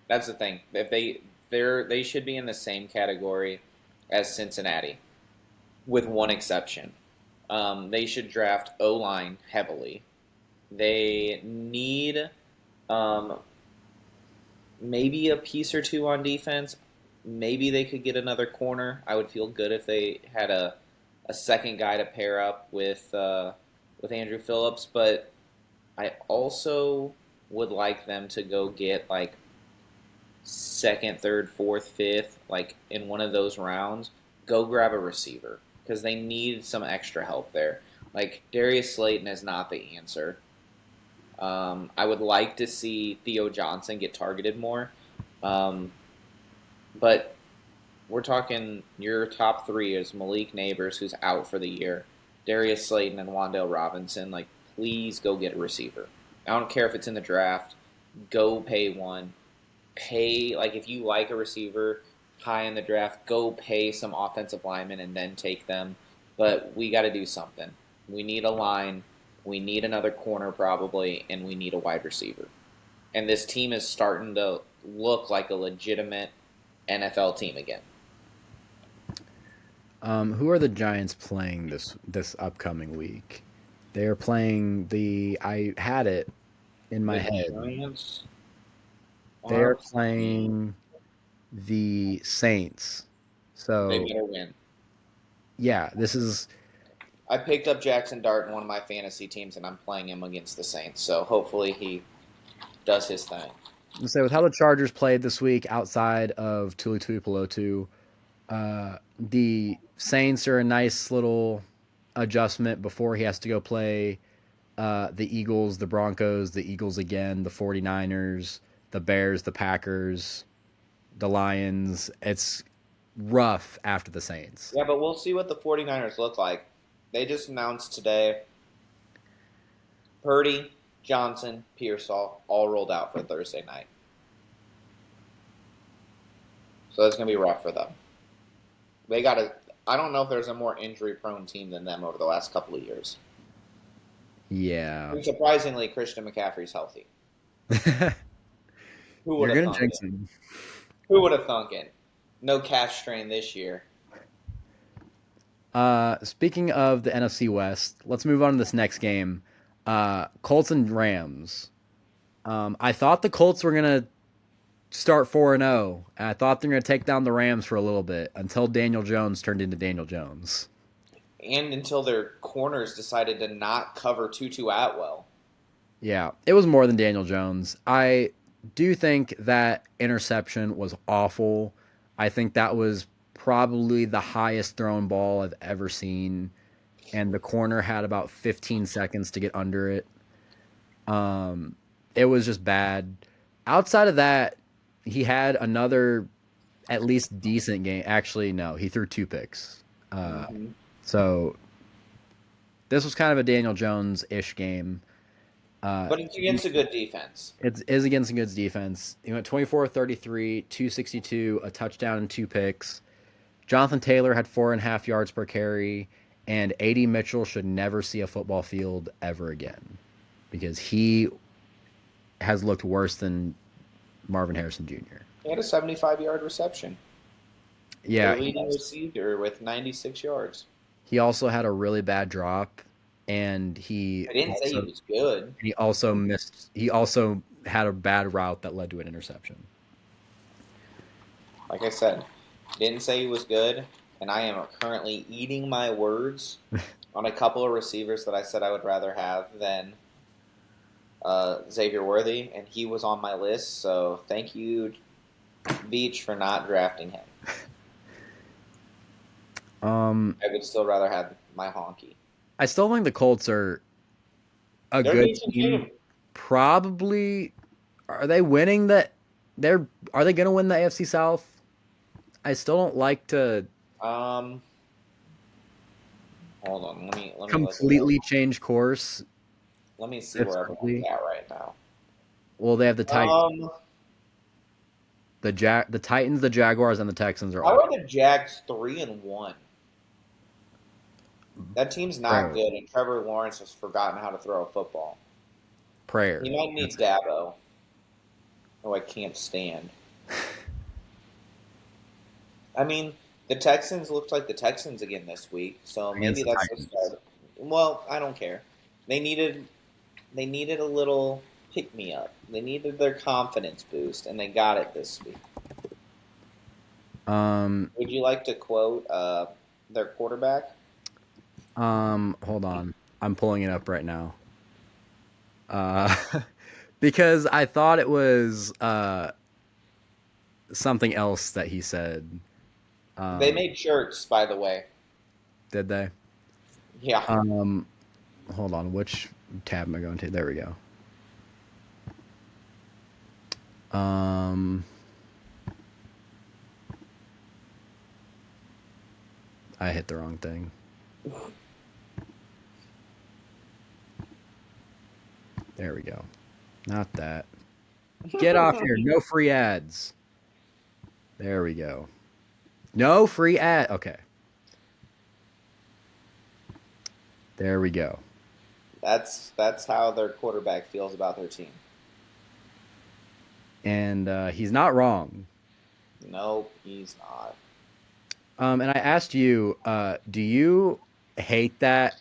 That's the thing. If they should be in the same category as Cincinnati, with one exception. They should draft O-line heavily. They need maybe a piece or 2 on defense. Maybe they could get another corner. I would feel good if they had a second guy to pair up with Andrew Phillips. But I also would like them to go get, like, 2nd, 3rd, 4th, 5th, like, in one of those rounds. Go grab a receiver because they need some extra help there. Like, Darius Slayton is not the answer. I would like to see Theo Johnson get targeted more. But we're talking your top 3 is Malik Neighbors, who's out for the year, Darius Slayton, and Wan'Dale Robinson. Like, please go get a receiver. I don't care if it's in the draft. Go pay one. Like, if you like a receiver high in the draft, go pay some offensive linemen and then take them. But we got to do something. We need a line. We need another corner probably, and we need a wide receiver. And this team is starting to look like a legitimate NFL team again. Who are the Giants playing this upcoming week? They are playing I had it in my The head. Giants They are are playing the Saints. They So, better win. yeah, this is I picked up Jackson Dart in one of my fantasy teams, and I'm playing him against the Saints. So hopefully he does his thing. say with how the Chargers played this week outside of Tuli Tuipulotu, the Saints are a nice little adjustment before he has to go play the Eagles, the Broncos, the Eagles again, the 49ers, the Bears, the Packers, the Lions. It's rough after the Saints. Yeah, but we'll see what the 49ers look like. They just announced today Purdy, Johnson, Pearsall all rolled out for Thursday night. So that's going to be rough for them. They got to. I don't know if there's a more injury-prone team than them over the last couple of years. Yeah. And surprisingly, Christian McCaffrey's healthy. Who would You're have going to thunk jinx it? him. Who would have thunk it? No calf strain this year. Speaking of the NFC West, let's move on to this next game. Colts and Rams. I thought the Colts were going to start 4-0. And I thought they were going to take down the Rams for a little bit until Daniel Jones turned into Daniel Jones. And until their corners decided to not cover Tutu Atwell. Yeah, it was more than Daniel Jones. I do think that interception was awful. I think that was probably the highest thrown ball I've ever seen. And the corner had about 15 seconds to get under it. It was just bad. Outside of that, he had another at least decent game. Actually, no, he threw 2 picks. So this was kind of a Daniel Jones-ish game. But it's against a good defense. It is against a good defense. He went 24-33, 262, a touchdown and 2 picks. Jonathan Taylor had 4.5 yards per carry, and A.D. Mitchell should never see a football field ever again because he has looked worse than Marvin Harrison Jr. He had a 75-yard reception. Yeah, The leading receiver with 96 yards. he also had a really bad drop, and I didn't say he was good. he also missed. He also had a bad route that led to an interception. Like I said, didn't say he was good, and I am currently eating my words on a couple of receivers that I said I would rather have than Xavier Worthy, and he was on my list. So thank you, Beach, for not drafting him. I would still rather have my honky. I still think the Colts are a They're good decent team. team. Probably, are they winning that? Are they going to win the AFC South? I still don't like to Hold on. Let me completely change course. Let me see where everyone's at right now. Well, they have the Titans, the Titans, the Jaguars, and the Texans are How all. are the Jags 3-1? That team's not good, and Trevor Lawrence has forgotten how to throw a football. Prayer. He might need Dabo. Oh, I can't stand. I mean, the Texans looked like the Texans again this week, so maybe Against the that's the start. Well, I don't care. They needed a little pick me up. They needed their confidence boost, and they got it this week. Would you like to quote their quarterback? Hold on. I'm pulling it up right now. Because I thought it was something else that he said. They made shirts, by the way. Did they? Yeah. Hold on. Which tab am I going to? There we go. I hit the wrong thing. There we go. Not that. Get off here. No free ads. There we go. No free ad. Okay. There we go. That's how their quarterback feels about their team. And he's not wrong. Nope, he's not. And I asked you, do you hate that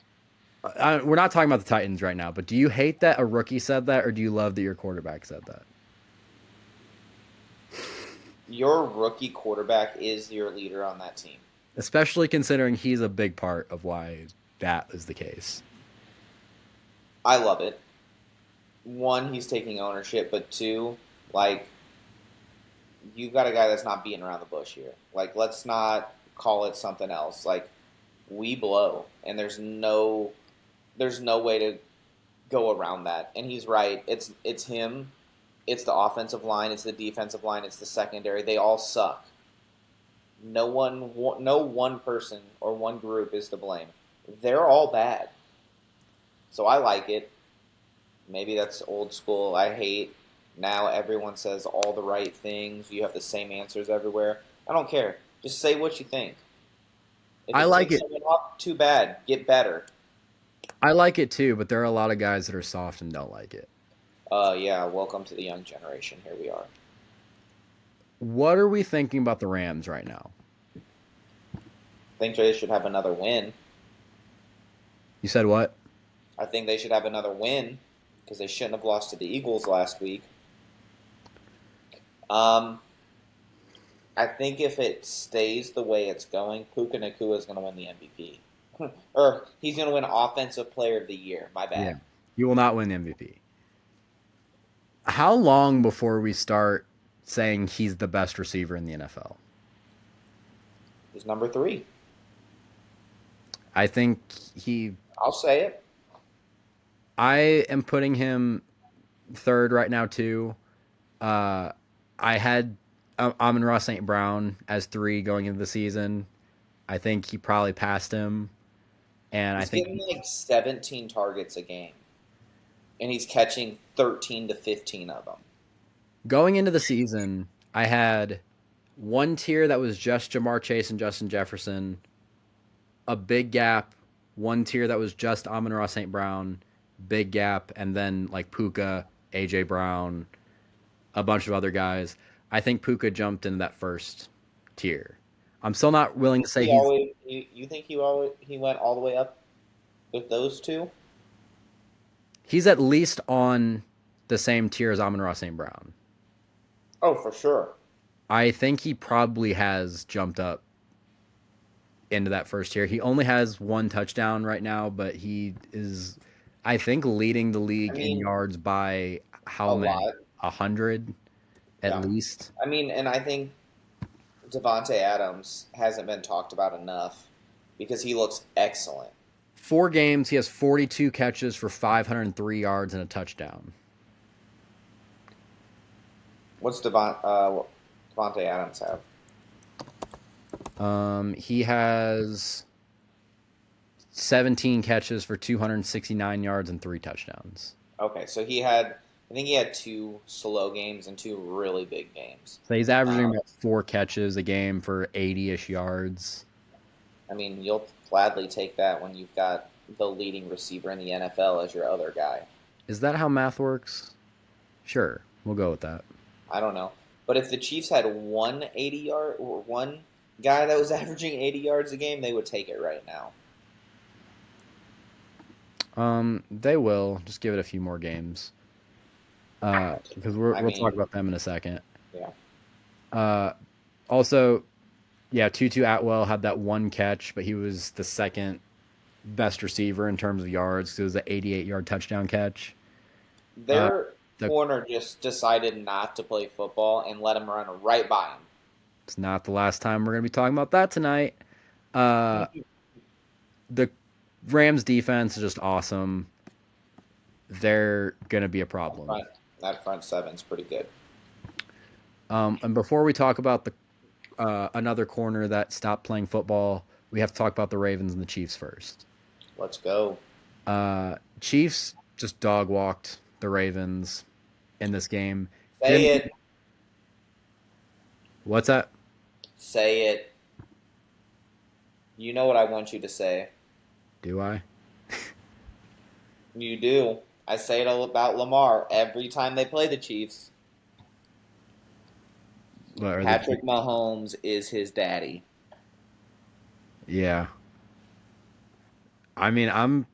We're not talking about the Titans right now, but do you hate that a rookie said that, or do you love that your quarterback said that? Your rookie quarterback is your leader on that team. Especially considering he's a big part of why that is the case. I love it. One, he's taking ownership, but two, like, you've got a guy that's not beating around the bush here. Like, let's not call it something else. Like, we blow, and there's no way to go around that. And he's right. It's him. It's the offensive line. It's the defensive line. It's the secondary. They all suck. No one person or one group is to blame. They're all bad. So I like it. Maybe that's old school. I hate now everyone says all the right things. You have the same answers everywhere. I don't care. Just say what you think. If I it like takes it. someone off, too bad. Get better. I like it too, but there are a lot of guys that are soft and don't like it. Yeah, welcome to the young generation. Here we are. What are we thinking about the Rams right now? I think they should have another win. You said what? I think they should have another win because they shouldn't have lost to the Eagles last week. I think if it stays the way it's going, Puka Nacua is going to win the MVP. Or he's going to win Offensive Player of the Year. My bad. Yeah. You will not win the MVP. How long before we start saying he's the best receiver in the NFL? He's number 3. I think I'll say it. I am putting him third right now too. I had Amon-Ra St. Brown as 3 going into the season. I think he probably passed him. And He's I think getting like 17 targets a game. And he's catching 13 to 15 of them. going into the season, I had one tier that was just Jamar Chase and Justin Jefferson, a big gap, one tier that was just Amon-Ra St. Brown, big gap, and then like Puka, AJ Brown, a bunch of other guys. I think Puka jumped into that first tier. I'm still not willing to say You think he went all the way up with those two? he's at least on the same tier as Amon-Ra St. Brown. Oh, for sure. I think he probably has jumped up into that first tier. He only has 1 touchdown right now, but he is, I think, leading the league in yards by how a many? lot. 100 at Yeah. least. And I think Devontae Adams hasn't been talked about enough because he looks excellent. 4 games, he has 42 catches for 503 yards and a touchdown. What's Devontae Adams have? He has 17 catches for 269 yards and 3 touchdowns. Okay, so I think he had 2 slow games and 2 really big games. So he's averaging about 4 catches a game for 80-ish yards. I mean, you'll gladly take that when you've got the leading receiver in the NFL as your other guy. Is that how math works? Sure, we'll go with that. I don't know. But if the Chiefs had one 80-yard or one guy that was averaging 80 yards a game, they would take it right now. They will. Just give it a few more games. Because we'll talk about them in a second. Yeah. Also, yeah, Tutu Atwell had that 1 catch, but he was the second best receiver in terms of yards because it was an 88-yard touchdown catch. Their corner just decided not to play football and let him run right by him. It's not the last time we're going to be talking about that tonight. The Rams defense is just awesome. They're going to be a problem. That front seven's pretty good. And before we talk about the another corner that stopped playing football, we have to talk about the Ravens and the Chiefs first. Let's go. Chiefs just dog walked the Ravens in this game. Say it. What's that? Say it. You know what I want you to say. Do I? You do. I say it all about Lamar every time they play the Chiefs. Patrick Mahomes is his daddy. Yeah. I mean,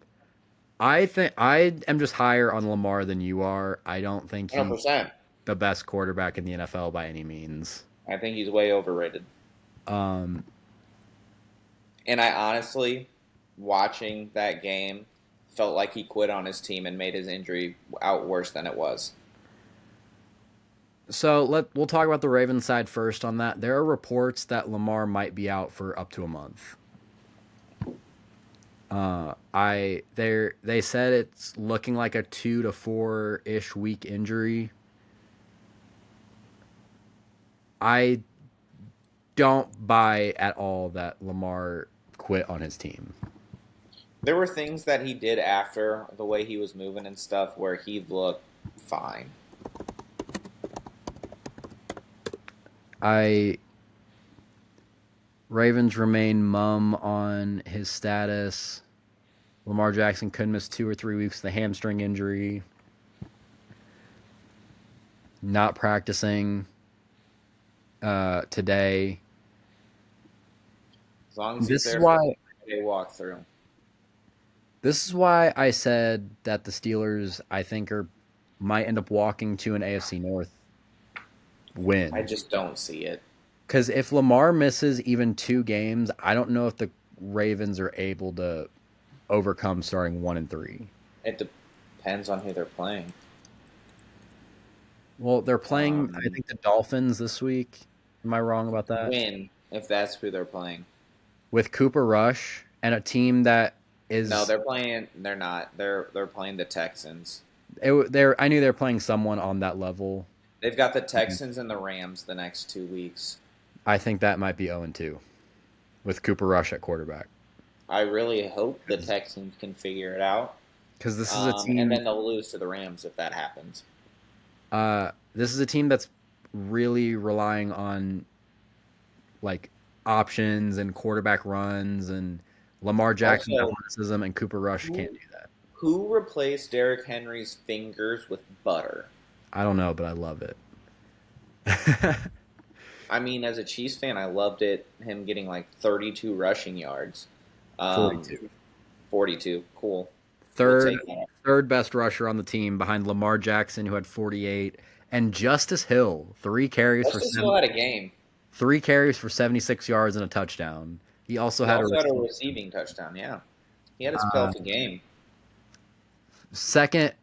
I think I am just higher on Lamar than you are. I don't think he's 100%. the best quarterback in the NFL by any means. I think he's way overrated. Um, And I honestly, watching that game, felt like he quit on his team and made his injury out worse than it was. so we'll talk about the Ravens side first on that. There are reports that Lamar might be out for up to a month. They said it's looking like a 2 to 4-ish week injury. I don't buy at all that Lamar quit on his team. There were things that he did after the way he was moving and stuff where he looked fine. Ravens remain mum on his status. Lamar Jackson could miss 2 or 3 weeks with a hamstring injury. Not practicing today. As long as This he's is there why for they walk through. this is why I said that the Steelers, I think, might end up walking to an AFC North win. I just don't see it. Because if Lamar misses even 2 games, I don't know if the Ravens are able to overcome starting 1-3. It depends on who they're playing. Well, they're playing, I think, the Dolphins this week. Am I wrong about that? Win if that's who they're playing. With Cooper Rush and a team that is No, they're playing. They're not. They're playing the Texans. I knew they were playing someone on that level. They've got the Texans and the Rams the next 2 weeks. I think that might be 0-2 with Cooper Rush at quarterback. I really hope the Texans can figure it out. Because this is a team, and then they'll lose to the Rams if that happens. this is a team that's really relying on like options and quarterback runs, and Lamar Jackson's Also, athleticism and Cooper Rush can't do that. Who replaced Derrick Henry's fingers with butter? I don't know, but I love it. I mean, as a Chiefs fan, I loved it. Him getting like 32 rushing yards. 42. 42. Cool. We'll take that. Third best rusher on the team behind Lamar Jackson, who had 48, and Justice Hill, 3 carries for Justice Hill had a game. 3 carries for 76 yards and a touchdown. He also He had also a had a receiving touchdown. Yeah, he had his perfect game. second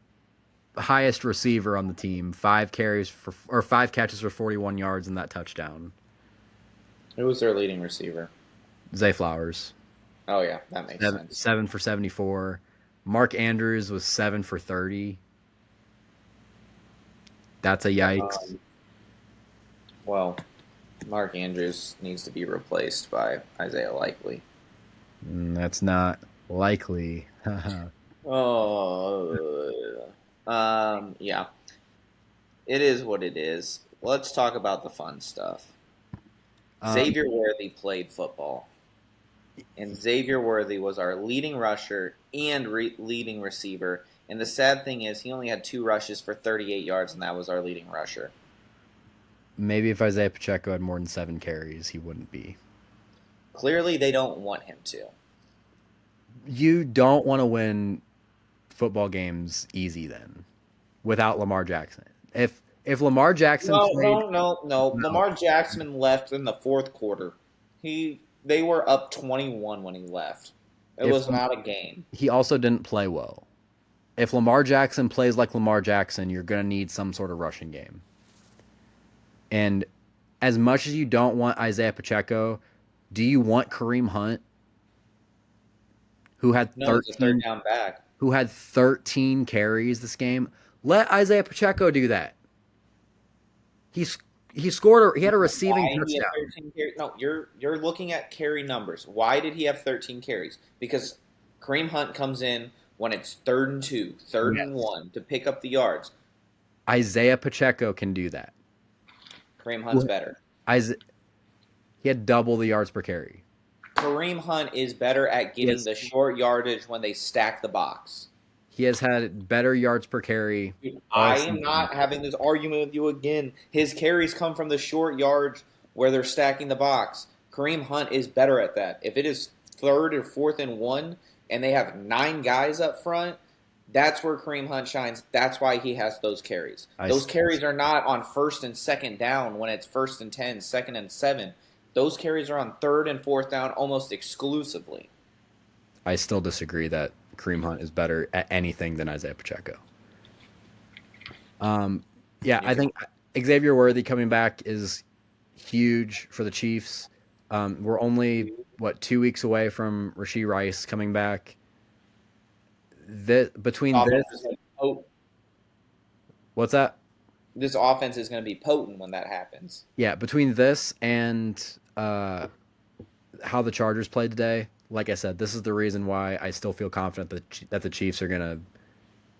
highest receiver on the team, 5 catches for 41 yards and that touchdown. Who was their leading receiver? Zay Flowers, Oh yeah, that makes sense. 7 for 74. Mark Andrews was 7 for 30. That's a yikes. Well, Mark Andrews needs to be replaced by Isaiah Likely. That's not likely. Yeah. It is what it is. Let's talk about the fun stuff. Xavier Worthy played football. And Xavier Worthy was our leading rusher and leading receiver. And the sad thing is he only had 2 rushes for 38 yards, and that was our leading rusher. Maybe if Isaiah Pacheco had more than 7 carries, he wouldn't be. Clearly, they don't want him to. You don't want to win football games easy then without Lamar Jackson. If Lamar Jackson played, No. Lamar Jackson left in the 4th quarter. They were up 21 when he left. It was not a game. he also didn't play well. If Lamar Jackson plays like Lamar Jackson, you're going to need some sort of rushing game. And as much as you don't want Isaiah Pacheco, do you want Kareem Hunt, who had No, it's a 13 third down back. who had 13 carries this game? Let Isaiah Pacheco do that. He scored. He had a receiving Why he had touchdown. 13 carries? No, you're looking at carry numbers. Why did he have 13 carries? Because Kareem Hunt comes in when it's 3rd and 2, 3rd and 1 to pick up the yards. Isaiah Pacheco can do that. Kareem Hunt's better. He had double the yards per carry. Kareem Hunt is better at getting the short yardage when they stack the box. He has had better yards per carry. I am not having this argument with you again. His carries come from the short yards where they're stacking the box. Kareem Hunt is better at that. If it is 3rd or 4th and 1 and they have 9 guys up front, That's where Kareem Hunt shines. That's why he has those carries. I Those s- carries are not on first and second down when it's first and 10, second and 7. Those carries are on third and fourth down almost exclusively. I still disagree that Kareem Hunt is better at anything than Isaiah Pacheco. Um, yeah, I think Xavier Worthy coming back is huge for the Chiefs. We're only 2 weeks away from Rashee Rice coming back. Between this, Offense is gonna be potent. what's that? This offense is going to be potent when that happens. Yeah, between this and how the Chargers played today, like I said, this is the reason why I still feel confident that the Chiefs are going to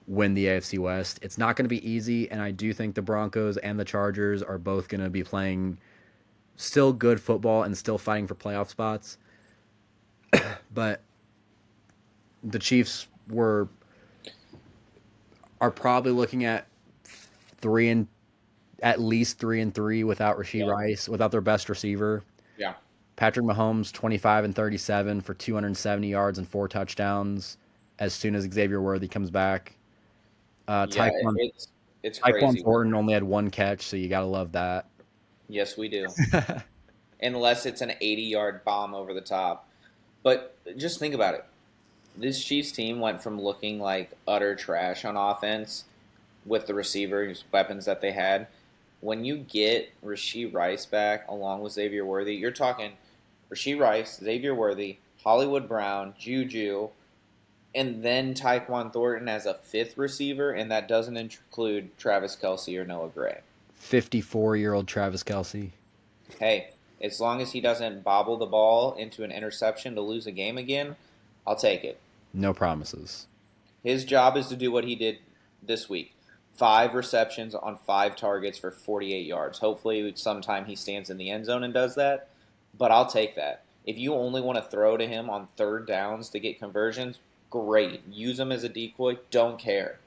win the AFC West. It's not going to be easy, and I do think the Broncos and the Chargers are both going to be playing still good football and still fighting for playoff spots. But the Chiefs are probably looking at at least 3-3 without Rashee Rice, without their best receiver. Yeah. Patrick Mahomes 25 and 37 for 270 yards and 4 touchdowns as soon as Xavier Worthy comes back. It's Tyquan crazy. Thornton only had 1 catch, so you got to love that. Yes, we do. Unless it's an 80-yard bomb over the top. But just think about it. This Chiefs team went from looking like utter trash on offense with the receivers, weapons that they had. When you get Rashee Rice back along with Xavier Worthy, you're talking Rashee Rice, Xavier Worthy, Hollywood Brown, Juju, and then Tyquan Thornton as a 5th receiver, and that doesn't include Travis Kelce or Noah Gray. 54-year-old Travis Kelce. Hey, as long as he doesn't bobble the ball into an interception to lose a game again, I'll take it. No promises. His job is to do what he did this week. 5 receptions on 5 targets for 48 yards. Hopefully sometime he stands in the end zone and does that, but I'll take that. If you only want to throw to him on third downs to get conversions, great. Use him as a decoy. Don't care.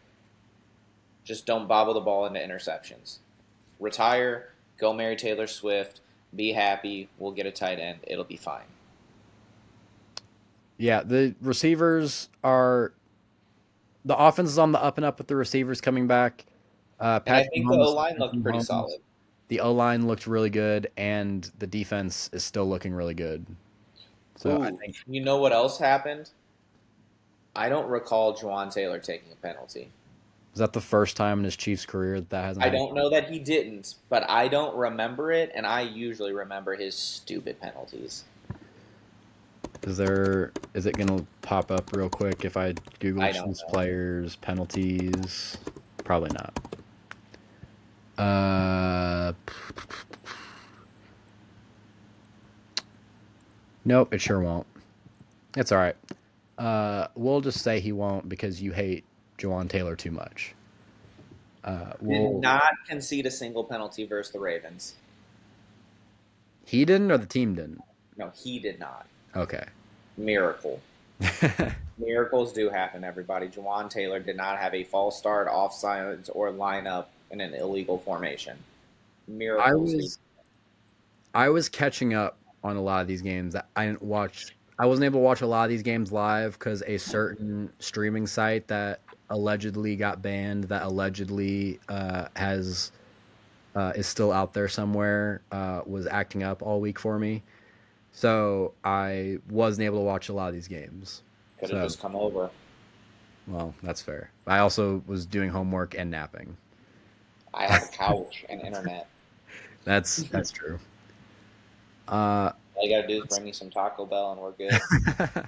Just don't bobble the ball into interceptions. Retire, go marry Taylor Swift, be happy, we'll get a tight end. It'll be fine. Yeah, the receivers are – the offense is on the up and up with the receivers coming back. And I think the O-line looked pretty solid. The O-line looked really good, and the defense is still looking really good. So I think you know what else happened? I don't recall Juwan Taylor taking a penalty. is that the first time in his Chiefs career that hasn't I happened? don't know that he didn't, but I don't remember it, and I usually remember his stupid penalties. Is it gonna pop up real quick if I Google Chiefs players penalties? Probably not. Nope, it sure won't. It's all right. We'll just say he won't because you hate Juwan Taylor too much. Did not concede a single penalty versus the Ravens. He didn't, or the team didn't? No, he did not. Okay. Miracle. Miracles do happen, everybody. Juwan Taylor did not have a false start, offsides, or lineup in an illegal formation. Miracles. I was catching up on a lot of these games. I wasn't able to watch a lot of these games live because a certain streaming site that allegedly got banned, that allegedly is still out there somewhere, was acting up all week for me. So I wasn't able to watch a lot of these games. Could have just come over. Well, that's fair. I also was doing homework and napping. I have a couch and internet. That's true. All you gotta do is bring me some Taco Bell and we're good.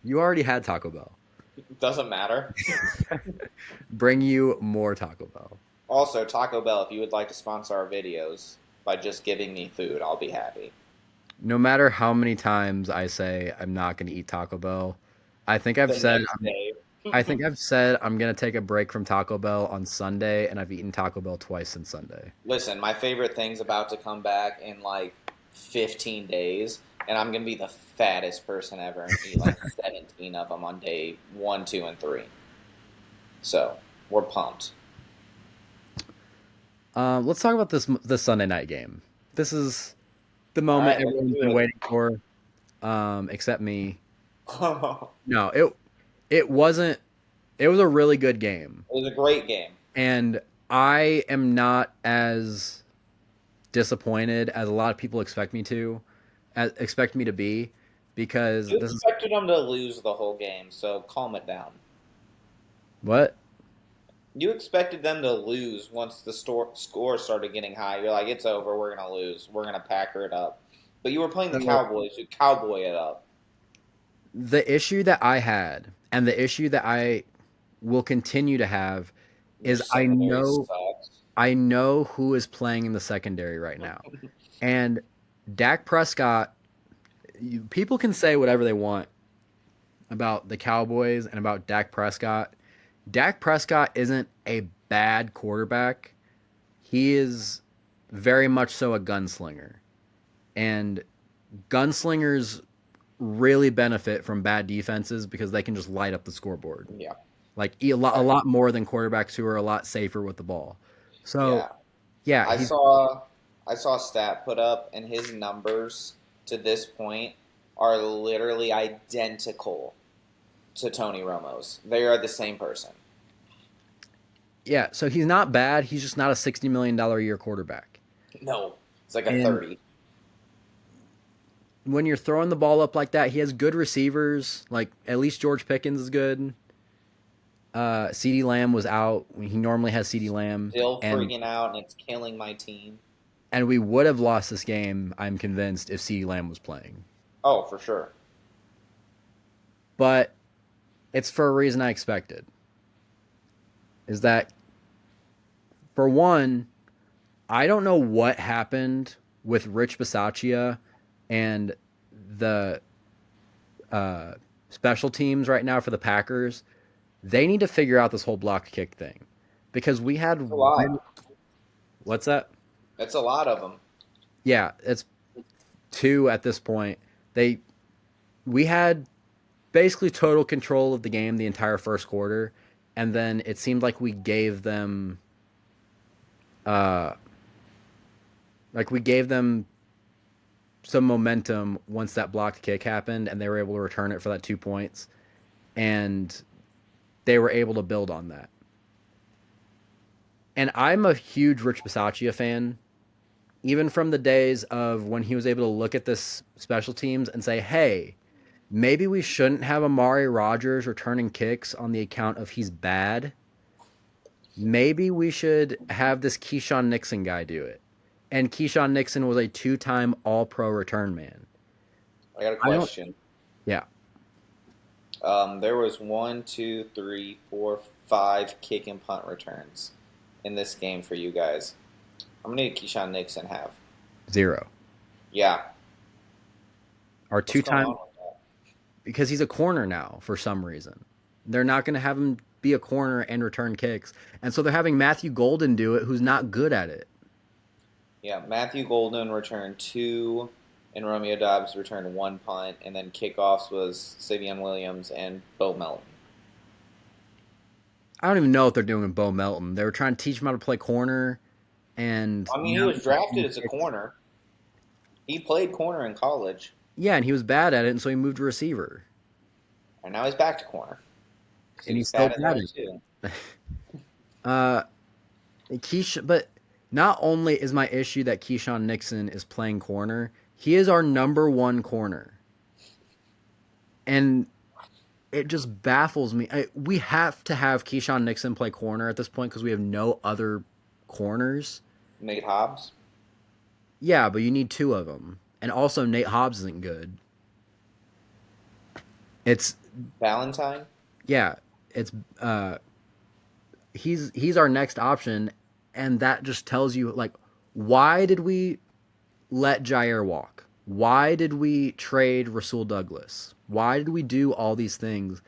You already had Taco Bell. Doesn't matter. Bring you more Taco Bell. Also, Taco Bell, if you would like to sponsor our videos by just giving me food, I'll be happy. No matter how many times I say I'm not going to eat Taco Bell, I think I've said I'm going to take a break from Taco Bell on Sunday, and I've eaten Taco Bell twice since Sunday. Listen, my favorite thing's about to come back in like 15 days, and I'm going to be the fattest person ever and eat like 17 of them on day 1, 2, and 3. So, we're pumped. Let's talk about this Sunday night game. This is the moment everyone's been waiting for, except me. No, it wasn't It was a really good game. It was a great game. And I am not as disappointed as a lot of people expect me to be, because You this is expected them to lose the whole game, so calm it down. what? You expected them to lose once the score started getting high. You're like, it's over. We're going to lose. We're going to packer it up. But you were playing the So Cowboys. You cowboy it up. the issue that I had, and the issue that I will continue to have, Your is secondary sucks. I know who is playing in the secondary right now. And Dak Prescott, people can say whatever they want about the Cowboys and about Dak Prescott. Dak Prescott isn't a bad quarterback. He is very much so a gunslinger. And gunslingers really benefit from bad defenses because they can just light up the scoreboard. Yeah. Like a lot more than quarterbacks who are a lot safer with the ball. So, Yeah. yeah, I saw a stat put up, and his numbers to this point are literally identical to Tony Romo's. They are the same person. yeah, so he's not bad. He's just not a $60 million a year quarterback. No, it's like a And 30. when you're throwing the ball up like that, he has good receivers. Like, at least George Pickens is good. CeeDee Lamb was out. He normally has CeeDee Lamb. Still And freaking out, and it's killing my team. we would have lost this game, I'm convinced, if CeeDee Lamb was playing. Oh, for sure. But it's for a reason I expected. Is that, for one, I don't know what happened with Rich Bisaccia and the special teams right now for the Packers. They need to figure out this whole block kick thing, because we had It's a lot. what's that? It's a lot of them. Yeah, it's 2 at this point. We had basically total control of the game the entire first quarter, and then it seemed like we gave them some momentum once that blocked kick happened, and they were able to return it for that 2 points, and they were able to build on that. And I'm a huge Rich Bisaccia fan, even from the days of when he was able to look at this special teams and say, hey, maybe we shouldn't have Amari Rodgers returning kicks on the account of he's bad. Maybe we should have this Keyshawn Nixon guy do it. And Keyshawn Nixon was a 2-time All-Pro return man. I got a question. Yeah. There was 5 kick and punt returns in this game for you guys. How many did Keyshawn Nixon have? 0. Yeah. Our What's going 2-time, on with that? because he's a corner now for some reason. They're not going to have him be a corner and return kicks. And so they're having Matthew Golden do it, who's not good at it. Yeah, Matthew Golden returned 2, and Romeo Dobbs returned 1 punt, and then kickoffs was Savion Williams and Bo Melton. I don't even know what they're doing with Bo Melton. They were trying to teach him how to play corner, and I mean, he was drafted as a corner. He played corner in college, yeah, and he was bad at it, and so he moved to receiver. and now he's back to corner. And he's still bad at it. too. But not only is my issue that Keyshawn Nixon is playing corner, he is our number 1 corner. And it just baffles me. We have to have Keyshawn Nixon play corner at this point because we have no other corners. Nate Hobbs. Yeah, but you need 2 of them. And also Nate Hobbs isn't good. It's Valentine. yeah, it's he's our next option, and that just tells you, like, why did we let Jair walk? Why did we trade Rasul Douglas? Why did we do all these things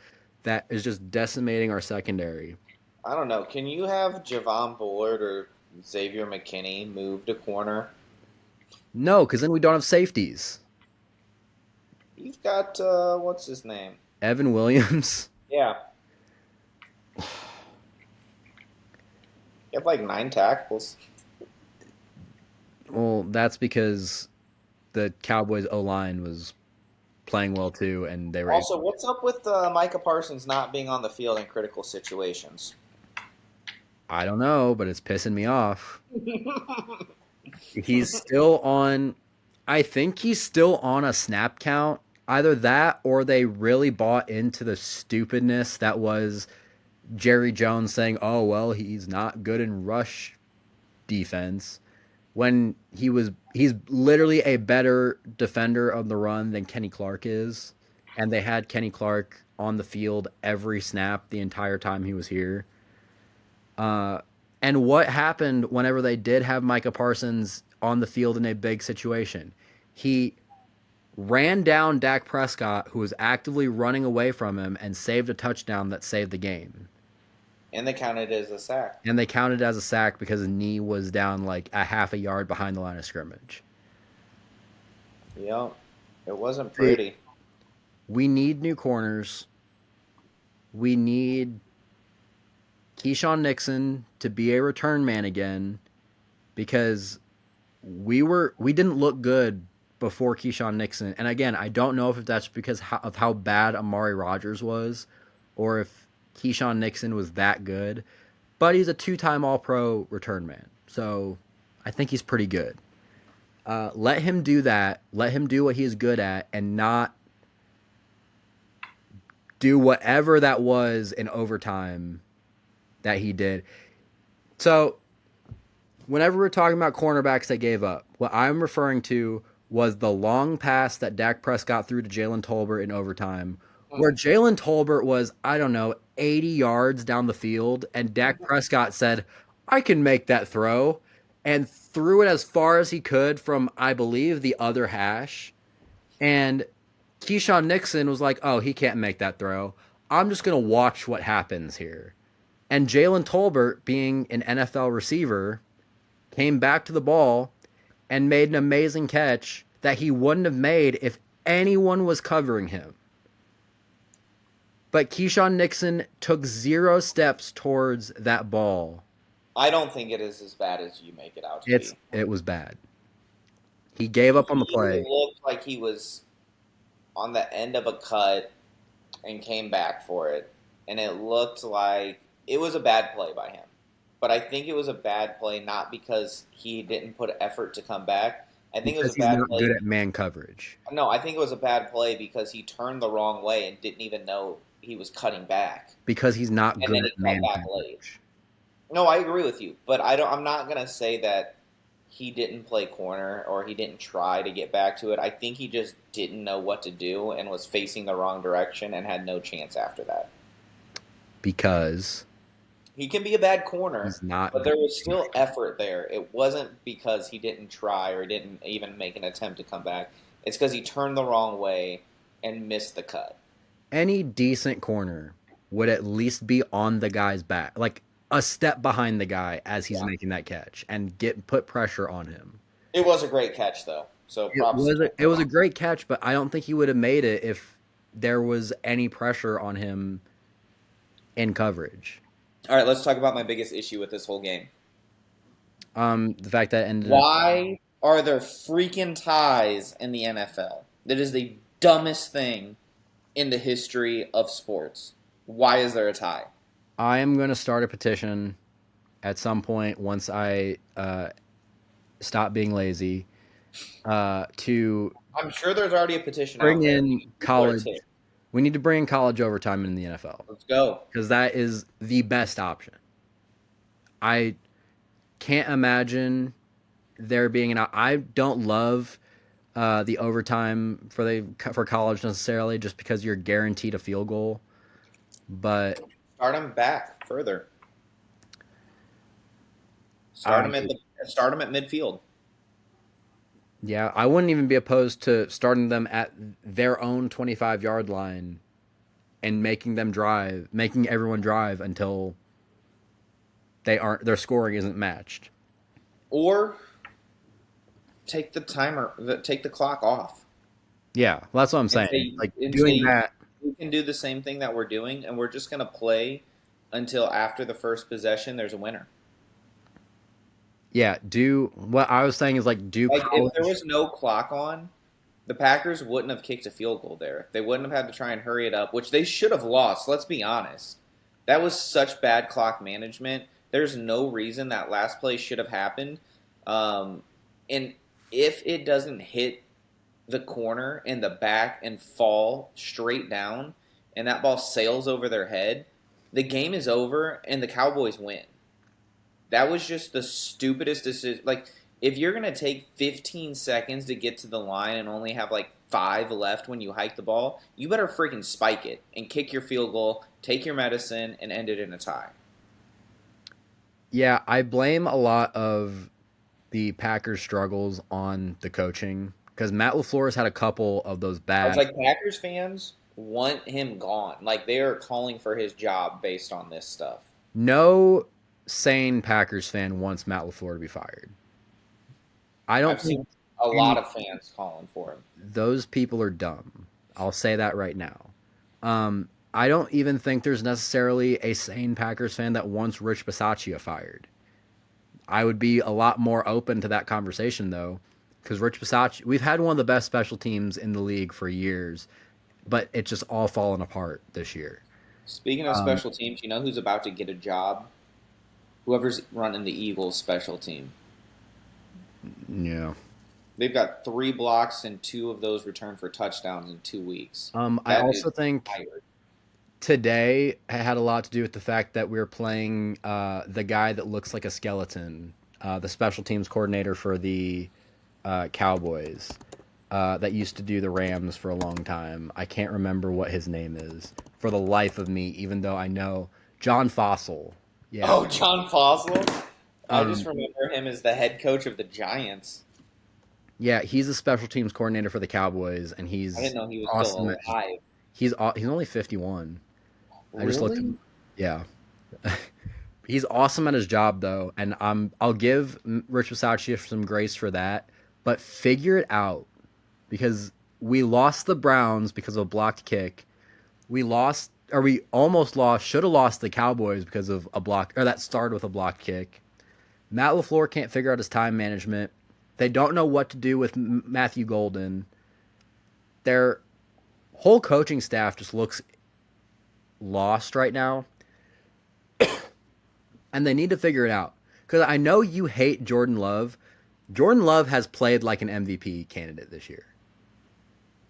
that is just decimating our secondary? I don't know. Can you have Javon Bullard or Xavier McKinney move to corner? No, because then we don't have safeties. You've got what's his name? Evan Williams. Yeah. You have like 9 tackles. Well, that's because the Cowboys O-line was playing well too, and they were Also, what's up with Micah Parsons not being on the field in critical situations? I don't know, but it's pissing me off. He's still on. I think he's still on a snap count. Either that, or they really bought into the stupidness that was Jerry Jones saying, "Oh well, he's not good in rush defense." When he's literally a better defender of the run than Kenny Clark is, and they had Kenny Clark on the field every snap the entire time he was here. And what happened whenever they did have Micah Parsons on the field in a big situation? He ran down Dak Prescott, who was actively running away from him, and saved a touchdown that saved the game. And they counted it as a sack. And they counted it as a sack because his knee was down like a half a yard behind the line of scrimmage. Yep. It wasn't pretty. We need new corners. We need Keyshawn Nixon to be a return man again, because we didn't look good before Keyshawn Nixon. And again, I don't know if that's because of how bad Amari Rodgers was, or if Keyshawn Nixon was that good, but he's a 2-time All-Pro return man, so I think he's pretty good. Let him do that. Let him do what he's good at, and not do whatever that was in overtime that he did. So, whenever we're talking about cornerbacks that gave up, what I'm referring to was the long pass that Dak Prescott threw to Jalen Tolbert in overtime, where Jalen Tolbert was, 80 yards down the field, and Dak Prescott said, "I can make that throw," and threw it as far as he could from, I believe, the other hash. And Keyshawn Nixon was like, "Oh, he can't make that throw. I'm just going to watch what happens here." And Jalen Tolbert, being an NFL receiver, came back to the ball and made an amazing catch that he wouldn't have made if anyone was covering him. But Keyshawn Nixon took 0 steps towards that ball. I don't think it is as bad as you make it out to be. It was bad. He gave up on the play. It looked like he was on the end of a cut and came back for it. And it looked like it was a bad play by him. But I think it was a bad play not because he didn't put effort to come back. I think Because it was a bad he's not play. good at man coverage. No, I think it was a bad play because he turned the wrong way and didn't even know he was cutting back. Because he's not And good then at he man cut back coverage. late. No, I agree with you, but I'm not gonna say that he didn't play corner or he didn't try to get back to it. I think he just didn't know what to do and was facing the wrong direction and had no chance after that. Because he can be a bad corner, he's not. But there was still effort there. It wasn't because he didn't try or didn't even make an attempt to come back. It's because he turned the wrong way and missed the cut. Any decent corner would at least be on the guy's back, like a step behind the guy as he's making that catch, and put pressure on him. It was a great catch, though. So it was a great catch, but I don't think he would have made it if there was any pressure on him in coverage. All right, let's talk about my biggest issue with this whole game. The fact that it ended Why are there freaking ties in the NFL? That is the dumbest thing in the history of sports. Why is there a tie? I am going to start a petition at some point once I stop being lazy to I'm sure there's already a petition bring out there. in college. We need to bring in college overtime in the NFL. Let's go. Because that is the best option. I can't imagine there being an. I don't love the overtime for college necessarily, just because you're guaranteed a field goal. But start them back further. Start them at midfield. Yeah, I wouldn't even be opposed to starting them at their own 25-yard line and making everyone drive until their scoring isn't matched. Or take the clock off. Yeah, well, that's what I'm saying. That. We can do the same thing that we're doing, and we're just going to play until after the first possession there's a winner. Yeah, what I was saying is do if there was no clock on, The Packers wouldn't have kicked a field goal there. They wouldn't have had to try and hurry it up, which they should have lost. Let's be honest. That was such bad clock management. There's no reason that last play should have happened. And if it doesn't hit the corner in the back and fall straight down, and that ball sails over their head, the game is over and the Cowboys win. That was just the stupidest decision. Like, if you're going to take 15 seconds to get to the line and only have like 5 left when you hike the ball, you better freaking spike it and kick your field goal, take your medicine, and end it in a tie. Yeah, I blame a lot of the Packers' struggles on the coaching because Matt LaFleur has had a couple of those I bad. was like, Packers fans want him gone. Like, they are calling for his job based on this stuff. No sane Packers fan wants Matt LaFleur to be fired. I've seen a lot of fans calling for him. Those people are dumb. I'll say that right now. I don't even think there's necessarily a sane Packers fan that wants Rich Bisaccia fired. I would be a lot more open to that conversation, though, because Rich Bisaccia, we've had one of the best special teams in the league for years, but it's just all fallen apart this year. Speaking of special teams, you know who's about to get a job? Whoever's running the Eagles special team. Yeah. They've got 3 blocks and 2 of those returned for touchdowns in 2 weeks. I also think today had a lot to do with the fact that we were playing the guy that looks like a skeleton, the special teams coordinator for the Cowboys that used to do the Rams for a long time. I can't remember what his name is for the life of me, even though I know John Fossil. Yeah. Oh, John Fossil? I just remember him as the head coach of the Giants. Yeah, he's a special teams coordinator for the Cowboys, and he's I didn't know he was awesome still alive. He's only 51. I just looked. Yeah, he's awesome at his job though, and I'll give Rich Bisaccia some grace for that. But figure it out, because we lost the Browns because of a blocked kick. We almost lost. Should have lost the Cowboys because of a block, or that started with a blocked kick. Matt LaFleur can't figure out his time management. They don't know what to do with Matthew Golden. Their whole coaching staff just looks lost right now. And they need to figure it out. Because I know you hate Jordan Love. Jordan Love has played like an MVP candidate this year.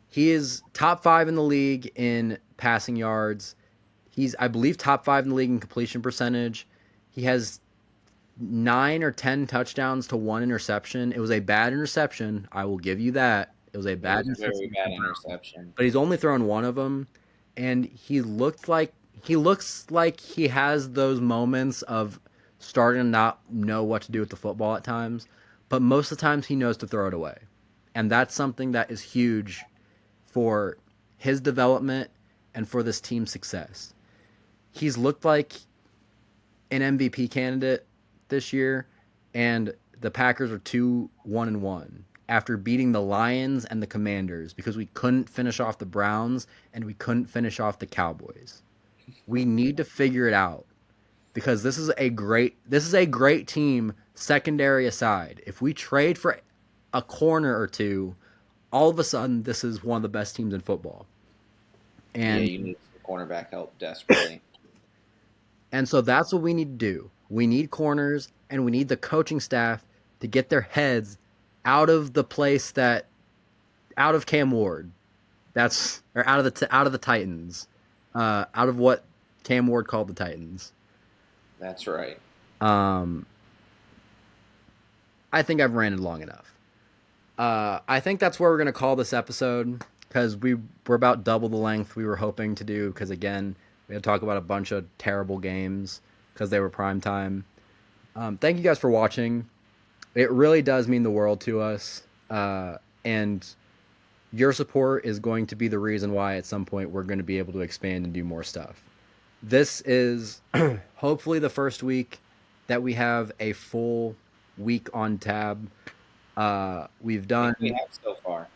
He is top 5 in the league in passing yards. He's, I believe, top 5 in the league in completion percentage. He has 9 or 10 touchdowns to 1 interception. It was a bad interception. I will give you that. It was a bad interception. Very bad interception. But he's only thrown one of them, and he looks like he has those moments of starting to not know what to do with the football at times. But most of the times he knows to throw it away. And that's something that is huge for his development and for this team's success. He's looked like an MVP candidate this year, and the Packers are 2-1-1 after beating the Lions and the Commanders because we couldn't finish off the Browns and we couldn't finish off the Cowboys. We need to figure it out because this is a great team, secondary aside. If we trade for a corner or two, all of a sudden this is one of the best teams in football. And yeah, you need some cornerback help desperately. And so that's what we need to do. We need corners, and we need the coaching staff to get their heads out of the place out of Cam Ward, out of the Titans, out of what Cam Ward called the Titans. That's right. I think I've ranted long enough. I think that's where we're going to call this episode because we're about double the length we were hoping to do because, again, we had to talk about a bunch of terrible games because they were prime time. Thank you guys for watching. It really does mean the world to us. And your support is going to be the reason why at some point we're going to be able to expand and do more stuff. This is hopefully the first week that we have a full week on tab. We have so far.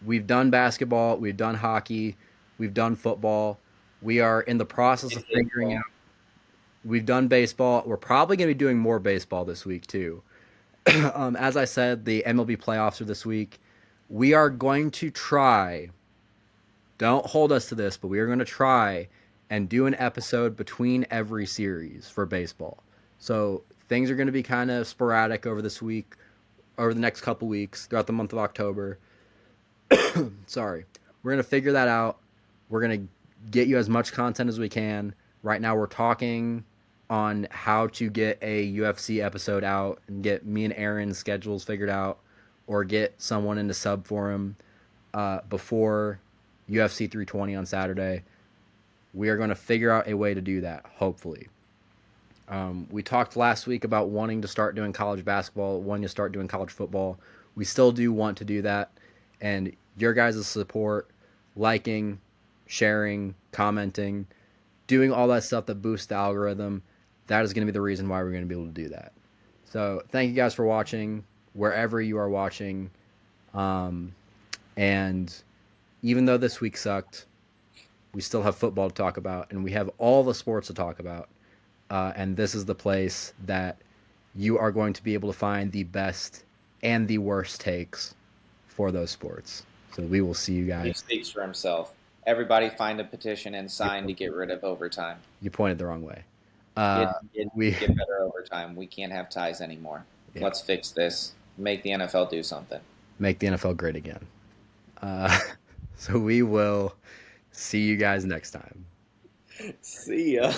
We've done basketball. We've done hockey. We've done football. We are in the process of figuring out. We've done baseball. We're probably going to be doing more baseball this week too. As I said, the MLB playoffs are this week. we are going to try, don't hold us to this, but we are going to try and do an episode between every series for baseball. So things are going to be kind of sporadic over this week, over the next couple weeks, throughout the month of October. Sorry. We're going to figure that out. We're going to get you as much content as we can. Right now we're talking on how to get a UFC episode out and get me and Aaron's schedules figured out, or get someone into sub for him before UFC 320 on Saturday. We are going to figure out a way to do that, hopefully. We talked last week about wanting to start doing college basketball, wanting to start doing college football. We still do want to do that. And your guys' support, liking, sharing, commenting, doing all that stuff that boosts the algorithm, that is going to be the reason why we're going to be able to do that. So thank you guys for watching, wherever you are watching. And even though this week sucked, we still have football to talk about, and we have all the sports to talk about. And this is the place that you are going to be able to find the best and the worst takes for those sports. So we will see you He guys. speaks for himself. Everybody find a petition and sign to get rid of overtime. You pointed the wrong way. Get better overtime. We can't have ties anymore. Yeah. Let's fix this. Make the NFL do something. Make the NFL great again. So we will see you guys next time. See ya.